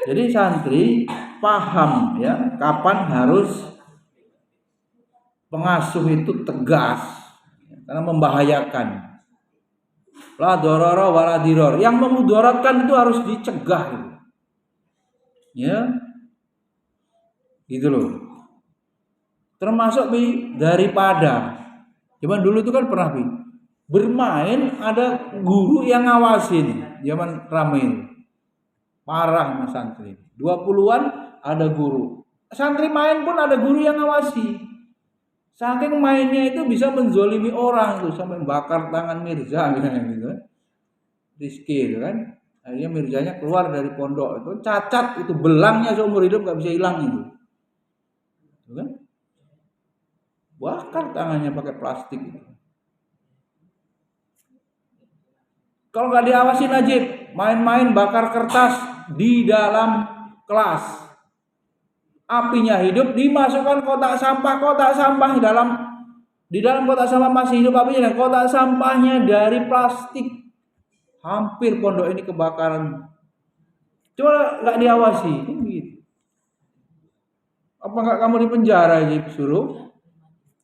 Jadi santri paham ya kapan harus pengasuh itu tegas karena membahayakan. La dororo wala diror. Yang memudaratkan itu harus dicegah. Ya. Gitu loh. Termasuk daripada zaman dulu itu kan pernah bermain ada guru yang ngawasin. Zaman ramai. Parah mas santri. 20-an ada guru. Santri main pun ada guru yang ngawasi. Saking mainnya itu bisa menzolimi orang tuh sampai bakar tangan Mirza gitu. Rizki itu kan. Akhirnya Mirzanya keluar dari pondok itu cacat, itu belangnya seumur hidup nggak bisa hilang itu. Kan? Bakar tangannya pakai plastik itu. Kalau nggak diawasi Najib, main-main bakar kertas di dalam kelas. Apinya hidup, dimasukkan kotak sampah di dalam kotak sampah masih hidup apinya, dan kotak sampahnya dari plastik. Hampir pondok ini kebakaran. Coba nggak diawasi, gitu. Apa nggak kamu di penjara Najib, suruh?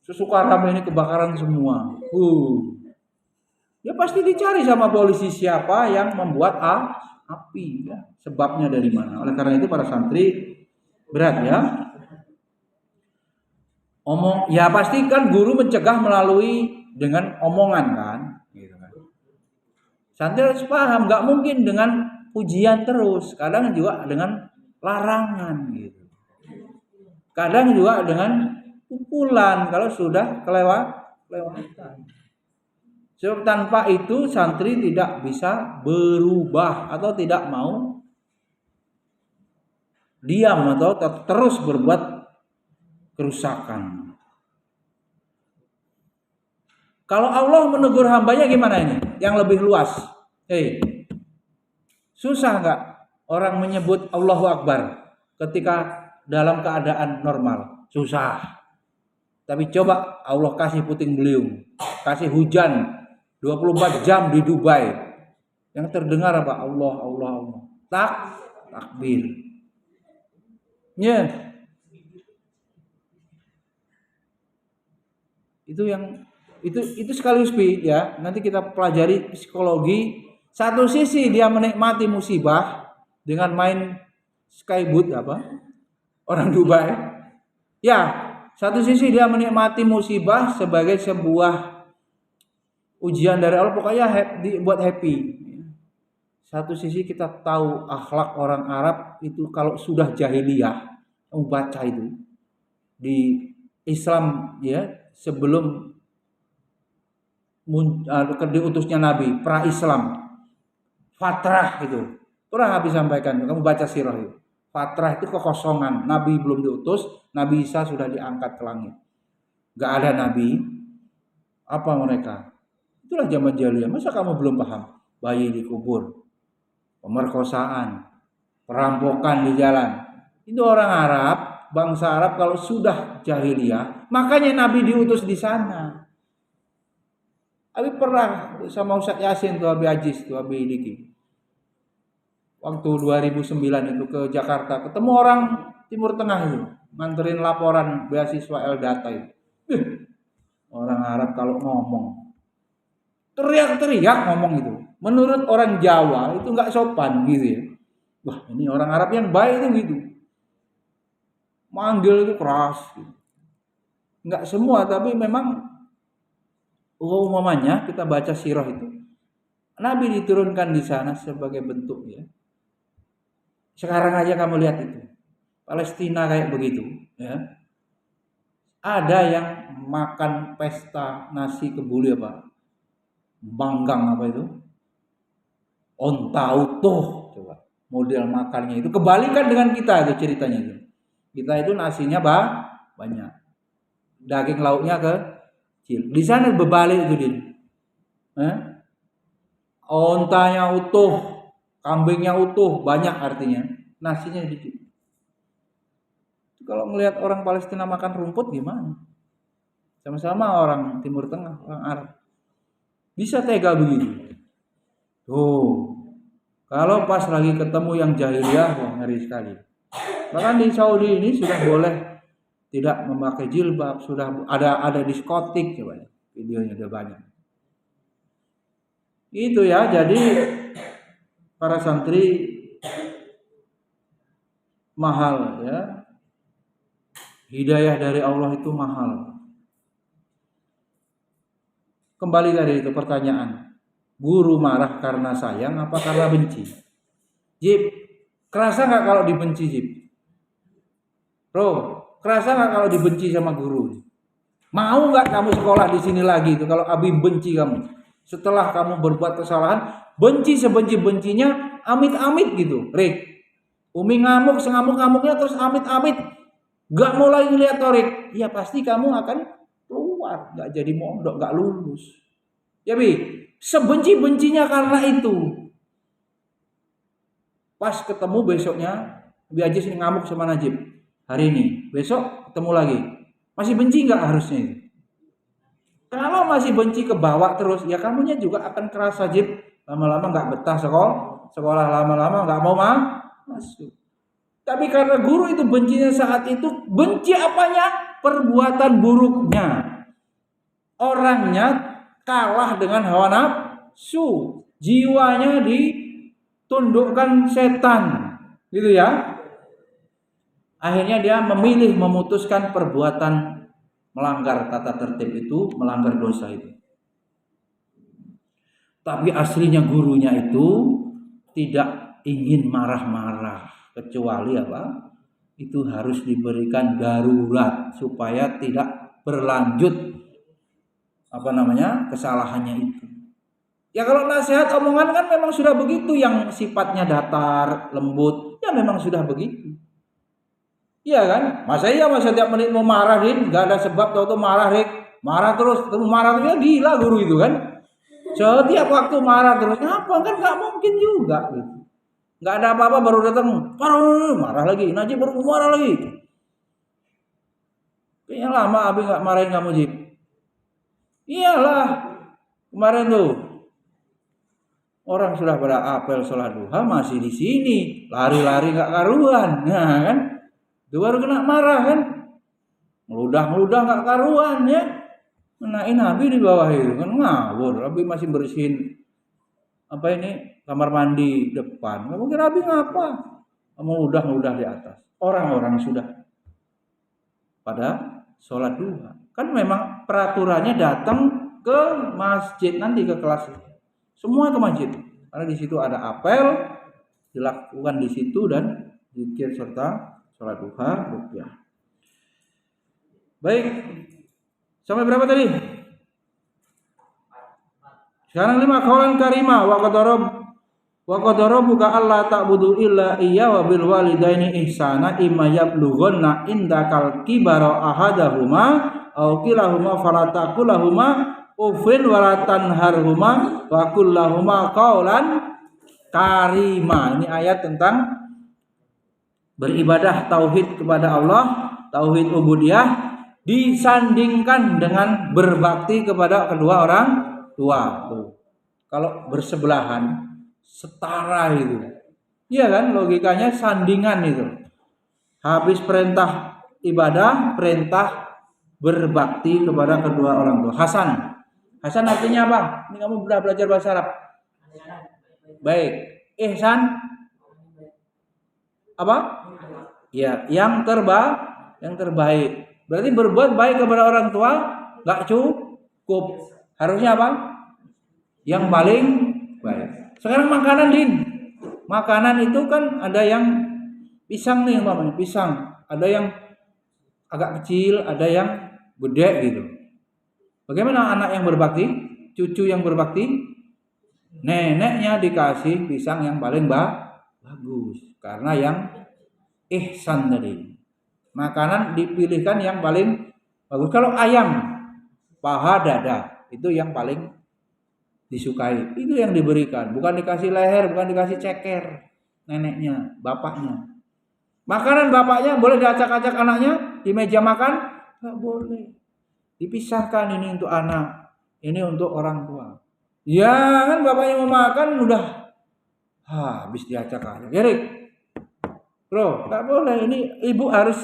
Susukaram ini kebakaran semua. Ya pasti dicari sama polisi siapa yang membuat api, ya. Sebabnya dari mana? Oleh karena itu para santri berat ya. Ya pasti kan guru mencegah melalui dengan omongan kan, gitu kan. Santri harus paham, nggak mungkin dengan pujian terus. Kadang juga dengan larangan gitu. Kadang juga dengan pukulan kalau sudah kelewatan. Sebab tanpa itu santri tidak bisa berubah atau tidak mau diam atau terus berbuat kerusakan. Kalau Allah menegur hambanya gimana ini? Yang lebih luas. Susah nggak orang menyebut Allahu Akbar ketika dalam keadaan normal? Susah. Tapi coba Allah kasih puting beliung, kasih hujan 24 jam di Dubai. Yang terdengar apa? Allah, Allah, Allah. Takbir. Ya. Itu sekaligus ya. Nanti kita pelajari psikologi. Satu sisi dia menikmati musibah dengan main skyboot orang Dubai. Ya, satu sisi dia menikmati musibah sebagai sebuah ujian dari Allah, pokoknya buat happy. Satu sisi kita tahu akhlak orang Arab itu kalau sudah jahiliyah, kamu baca itu di Islam ya, sebelum diutusnya Nabi, pra-Islam, fatrah itu. Pernah habis sampaikan, kamu baca sirah itu. Fatrah itu kekosongan, Nabi belum diutus, Nabi Isa sudah diangkat ke langit. Gak ada Nabi, apa mereka? Itulah zaman jahiliyah. Masa kamu belum paham? Bayi dikubur, pemerkosaan, perampokan di jalan. Itu orang Arab, bangsa Arab kalau sudah jahiliyah, makanya Nabi diutus di sana. Abi pernah sama Ustaz Yasin tuh, Abi Aziz tuh, Abi Diki. Waktu 2009 itu ke Jakarta, ketemu orang Timur Tengah itu, nganterin laporan beasiswa L-Data itu. Orang Arab kalau ngomong teriak-teriak ngomong itu. Menurut orang Jawa itu nggak sopan gitu ya. Wah, ini orang Arab yang baik itu gitu. Manggil itu keras. Gitu. Nggak semua, tapi memang umumnya kita baca sirah itu. Nabi diturunkan di sana sebagai bentuk ya. Sekarang aja kamu lihat itu. Palestina kayak begitu ya. Ada yang makan pesta nasi kebuli banggang itu, onta utuh, coba model makannya itu kebalikan dengan kita itu ceritanya itu. Kita itu nasinya banyak, daging lauknya kecil. Di sana berbalik itu ontanya utuh, kambingnya utuh, banyak artinya, nasinya dikit. Kalau melihat orang Palestina makan rumput gimana? Sama-sama orang Timur Tengah, orang Arab. Bisa tega begitu. Tuh. Kalau pas lagi ketemu yang jahiliyah, wah ngeri sekali. Bahkan di Saudi ini sudah boleh tidak memakai jilbab, sudah ada diskotik, coba videonya udah banyak. Itu ya, jadi para santri mahal ya. Hidayah dari Allah itu mahal. Kembali dari itu pertanyaan. Guru marah karena sayang apa karena benci? Jib, kerasa nggak kalau dibenci Jib? Bro, kerasa nggak kalau dibenci sama guru? Mau nggak kamu sekolah di sini lagi itu kalau Abi benci kamu? Setelah kamu berbuat kesalahan, benci sebenci-bencinya, amit-amit gitu. Rik, Umi ngamuk sengamuk-ngamuknya terus amit-amit, gak mulai ngeliat Torik, ya pasti kamu akan keluar, gak jadi mondok, gak lulus. Ya Bi, sebenci-bencinya karena itu. Pas ketemu besoknya, Bi Ajis ini ngamuk sama Najib. Hari ini, besok ketemu lagi. Masih benci gak harusnya itu? Kalau masih benci ke bawah terus, ya kamunya juga akan keras Najib. Lama-lama gak betah sekolah lama-lama gak mau masuk. Tapi karena guru itu bencinya saat itu, benci apanya? Perbuatan buruknya. Orangnya kalah dengan hawa nafsu. Jiwanya ditundukkan setan. Gitu ya. Akhirnya dia memilih memutuskan perbuatan melanggar tata tertib itu, melanggar dosa itu. Tapi aslinya gurunya itu tidak ingin marah-marah. Kecuali apa? Itu harus diberikan darurat supaya tidak berlanjut kesalahannya itu. Ya kalau nasihat omongan kan memang sudah begitu, yang sifatnya datar, lembut, ya memang sudah begitu. Iya kan? Masa setiap menit mau marahin, gak ada sebab tahu marah terus, marah terus, gila guru itu kan. Setiap waktu marah terus, ngapa kan gak mungkin juga gitu. Nggak ada apa-apa baru datang marah lagi, Najib baru marah lagi. Kayaknya lama Abi nggak marahin kamu Jib. Iyalah, kemarin tuh orang sudah pada apel sholat duha masih di sini, lari-lari nggak karuan, nah kan? Itu baru kena marah kan? Meludah nggak karuan ya? Menaik Abi di bawah itu kan ngawur, Abi masih bersihin kamar mandi depan. Kamu kira Abi ngapa? Kamu udah di atas. Orang-orang sudah pada sholat duha. Kan memang peraturannya datang ke masjid nanti, ke kelas. Semua ke masjid. Karena di situ ada apel dilakukan di situ dan zikir serta sholat duha, ruqyah. Baik. Sampai berapa tadi? Sekarang 5 kaulan karima wa qadara buka Allah ta'budu illa iya wa bil walidaini ihsana imma yablughanna indakal kibara ahadahuma aw kilahuma fala taqulahuma ufin wa la tanharhuma wa qul lahuma qaulan karima. Ini ayat tentang beribadah tauhid kepada Allah, tauhid ubudiyah disandingkan dengan berbakti kepada kedua orang tua. Tuh. Kalau bersebelahan setara itu. Iya kan, logikanya sandingan itu. Habis perintah ibadah, perintah berbakti kepada kedua orang tua. Hasan artinya apa? Ini kamu sudah belajar bahasa Arab. Baik. Ihsan apa? Ya, yang terbaik. Berarti berbuat baik kepada orang tua enggak cukup. Harusnya apa? Yang paling baik. Sekarang makanan Makanan itu kan ada yang pisang nih umpamanya, pisang. Ada yang agak kecil, ada yang gede gitu. Bagaimana anak yang berbakti? Cucu yang berbakti? Neneknya dikasih pisang yang paling bagus. Karena yang ihsan tadi. Makanan dipilihkan yang paling bagus. Kalau ayam, paha, dada, itu yang paling disukai, itu yang diberikan, bukan dikasih leher, bukan dikasih ceker neneknya, bapaknya. Makanan bapaknya boleh diacak-acak anaknya di meja makan? Nggak boleh. Dipisahkan, ini untuk anak, ini untuk orang tua. Ya kan bapaknya mau makan udah habis diacak-acak. Gerik, bro, nggak boleh. Ini ibu harus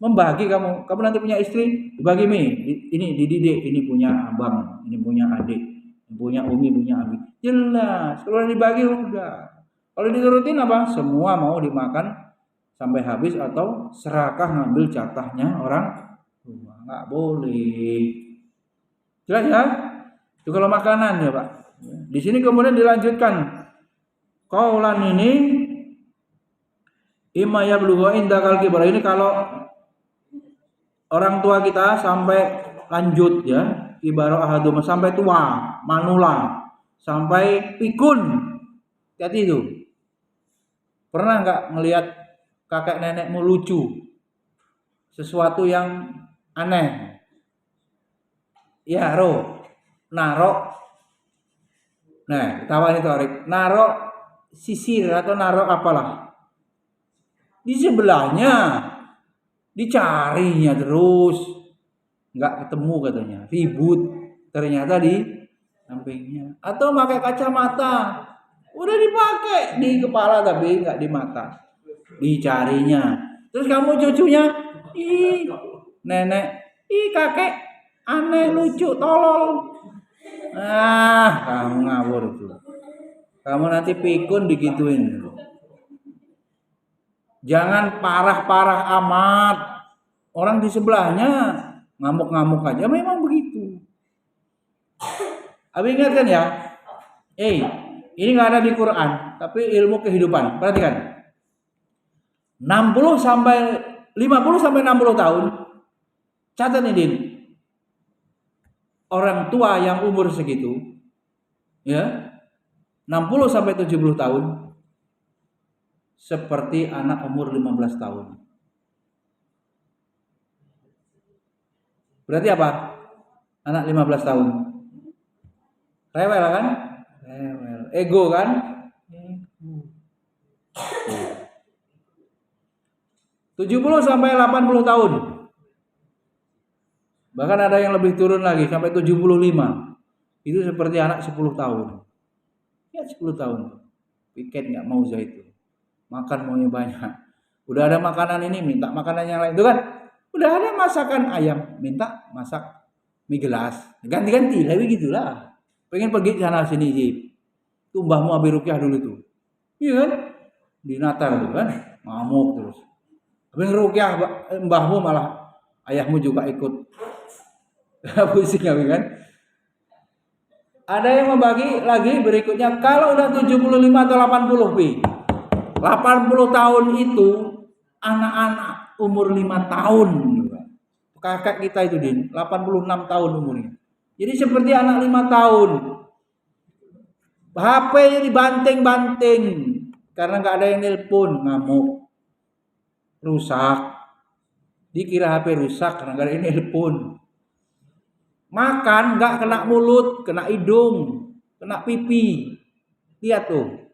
membagi kamu nanti punya istri, dibagi mie, ini dididik, ini punya abang, ini punya adik. Punya umi, punya abi. Jelas. Kalau dibagi udah. Kalau diturutin apa? Semua mau dimakan sampai habis atau serakah ngambil jatahnya orang tua. Nggak boleh. Jelas ya? Itu kalau makanan ya Pak. Di sini kemudian dilanjutkan. Qaulan ini imma yablugha indakal kibar. Ini kalau orang tua kita sampai lanjut ya. Ibarat ahadum sampai tua, manula, sampai pikun. Jadi itu. Pernah nggak ngelihat kakek nenekmu lucu? Sesuatu yang aneh. Ya, narok. Nah, ketawa itu Arik. Narok sisir atau narok apalah. Di sebelahnya. Dicarinya terus. Nggak ketemu katanya. Ribut. Ternyata di sampingnya. Atau pakai kacamata. Udah dipakai di kepala tapi nggak di mata. Dicarinya. Terus kamu cucunya, ih nenek, ih kakek, aneh, lucu, tolol. Kamu ngawur itu. Kamu nanti pikun digituin. Jangan parah-parah amat. Orang di sebelahnya ngamuk-ngamuk aja, memang begitu. Abi ingatkan ya, ini nggak ada di Quran, tapi ilmu kehidupan. Perhatikan. 60 sampai 50 sampai 60 tahun. Catat ini, Din. Orang tua yang umur segitu ya, 60 sampai 70 tahun seperti anak umur 15 tahun. Berarti apa? Anak 15 tahun. Rewel kan? Rewel. Ego kan? Ego. 70 sampai 80 tahun. Bahkan ada yang lebih turun lagi sampai 75. Itu seperti anak 10 tahun. Ya 10 tahun. Piket nggak mau zaitun. Makan maunya banyak. Udah ada makanan ini minta makanan yang lain. Itu kan? Udah ada masakan ayam minta masak mie gelas. Ganti-ganti, lebih gitulah. Pengen pergi sana sini sih. Itu mbahmu Abi Rukyah dulu tuh. Iya kan? Di Natal tuh kan. Ngamuk terus. Abi Rukyah mbahmu malah ayahmu juga ikut. Pusing kan? Ada yang membagi lagi berikutnya, kalau udah 75 atau 80 pi. 80 tahun itu anak-anak umur 5 tahun. Kakak kita itu Din, 86 tahun umurnya. Jadi seperti anak 5 tahun. HP-nya dibanting-banting karena nggak ada yang nelpon, ngamuk. Rusak. Dikira HP rusak karena nggak ada yang nelpon. Makan nggak kena mulut, kena hidung, kena pipi. Lihat tuh.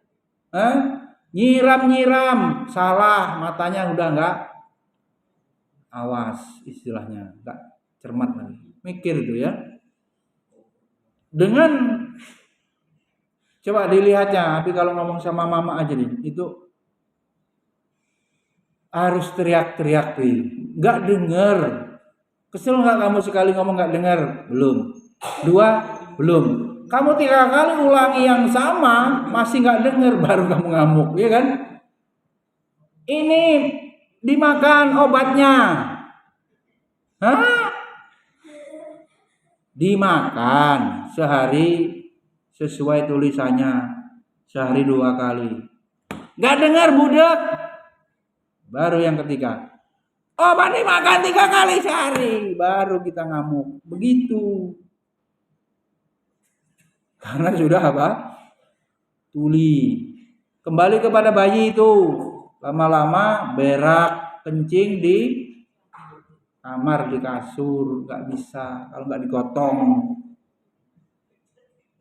Nyiram-nyiram, salah, matanya udah nggak awas istilahnya, nggak cermat lagi. Mikir itu ya. Dengan coba dilihatnya, tapi kalau ngomong sama mama aja nih, itu harus teriak-teriak nih, nggak denger. Kesel nggak kamu sekali ngomong nggak dengar? Belum. 2, belum. Kamu 3 kali ulangi yang sama masih nggak dengar, baru kamu ngamuk, ya kan? Ini dimakan obatnya. Hah? Dimakan sehari sesuai tulisannya, sehari 2 kali. Nggak dengar budak. Baru yang ketiga. Obat dimakan 3 kali sehari, baru kita ngamuk. Begitu. Karena sudah apa? Tuli. Kembali kepada bayi itu. Lama-lama berak, kencing di kamar, di kasur, nggak bisa kalau nggak digotong.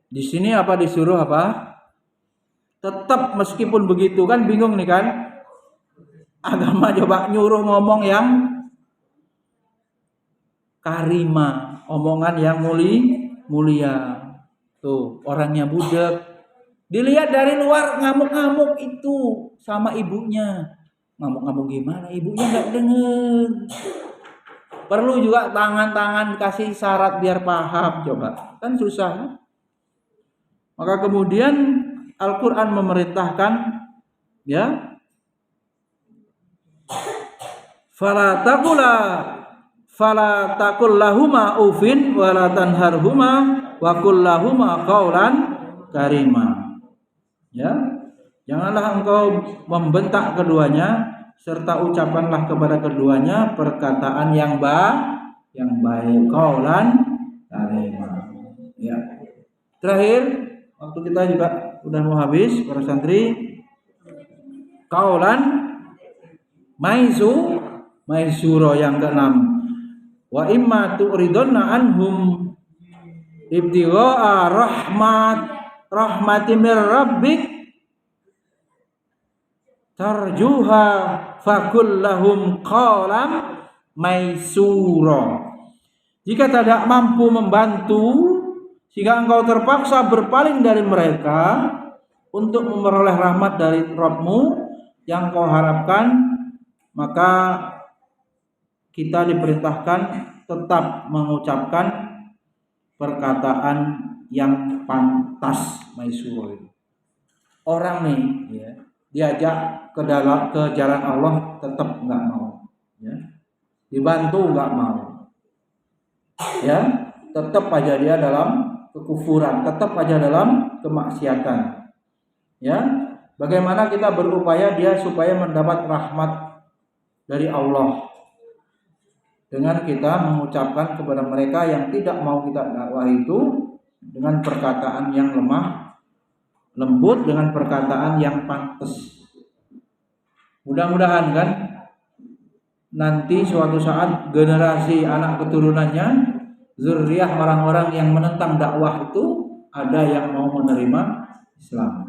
Di sini apa disuruh apa? Tetap meskipun begitu kan bingung nih kan? Agama coba nyuruh ngomong yang karima, omongan yang mulia. Tuh, orangnya budak. Dilihat dari luar ngamuk-ngamuk itu sama ibunya. Ngamuk-ngamuk gimana? Ibunya nggak denger. Perlu juga tangan-tangan kasih syarat biar paham, coba. Kan susah. Maka kemudian Al-Qur'an memerintahkan ya, fala taqul lahuma ufin wa la tanharhuma wa qul lahuma qaulan karima. Ya. Janganlah engkau membentak keduanya serta ucapkanlah kepada keduanya perkataan yang baik, qaulan karima. Ya. Terakhir, waktu kita juga udah mau habis para santri. Kaulan maisuro yang keenam. Wa imma tu'ridunna anhum ibtigha'a rahmati mir rabbik tarjuha fakul lahum qawlam maisura. Jika tidak mampu membantu sehingga engkau terpaksa berpaling dari mereka untuk memperoleh rahmat dari Rabb-Mu yang kau harapkan, maka kita diperintahkan tetap mengucapkan perkataan yang pantas maisuro itu. Orang nih ya, diajak ke jalan Allah tetap enggak mau ya. Dibantu enggak mau. Ya, tetap aja dia dalam kekufuran, tetap aja dalam kemaksiatan. Ya, bagaimana kita berupaya dia supaya mendapat rahmat dari Allah dengan kita mengucapkan kepada mereka yang tidak mau kita dakwah itu dengan perkataan yang lemah lembut, dengan perkataan yang pantas. Mudah-mudahan kan nanti suatu saat generasi anak keturunannya, zuriyah orang-orang yang menentang dakwah itu ada yang mau menerima Islam.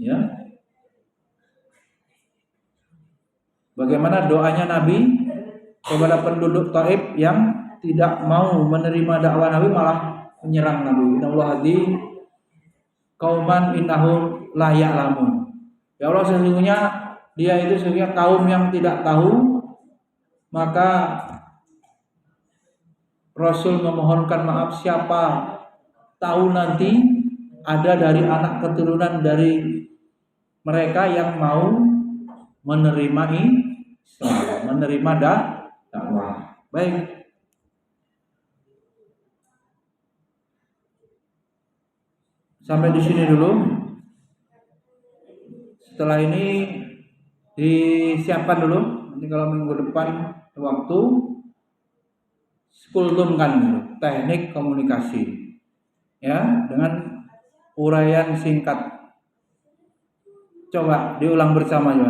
Ya. Bagaimana doanya Nabi kepada penduduk Taif yang tidak mau menerima dakwah Nabi, malah menyerang Nabi. Innallaha hadi qauman innahum la ya'lamun. Ya Allah, sesungguhnya dia itu sesungguhnya kaum yang tidak tahu. Maka Rasul memohonkan maaf, siapa tahu nanti ada dari anak keturunan dari mereka yang mau menerima Islam, menerima dakwah. Baik. Sampai di sini dulu. Setelah ini disiapkan dulu. Nanti kalau minggu depan waktu kultumkan teknik komunikasi. Ya, dengan uraian singkat. Coba diulang bersama ya.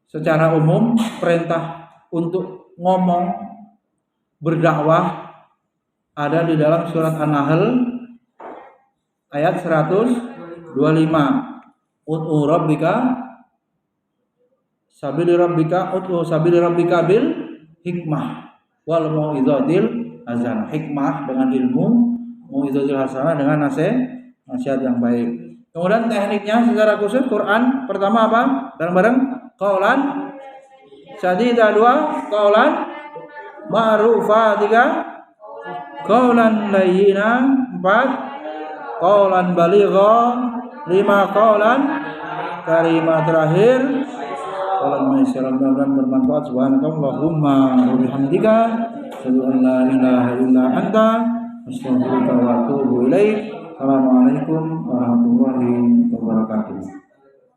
Secara umum perintah untuk ngomong berdakwah ada di dalam surat An-Nahl ayat 125. Ud'u rabbika sabili rabbika bil hikmah wal mau'izatil hasanah. Hikmah dengan ilmu, mau'izatil hasanah dengan nasihat yang baik. Kemudian tekniknya secara khusus Quran pertama apa? Bareng-bareng qaulan sadida, 2 qaulan ma'rufa, 3 qaulan layyina, 4 qaulan baligha, 5 qaulan karimah, terakhir qaulan maisara. Mudah-mudahan bermanfaat. Subhanakallahumma wa bihamdika asyhadu an la ilaha illa anta astaghfiruka wa atubu ilaik. Assalamualaikum warahmatullahi wabarakatuh.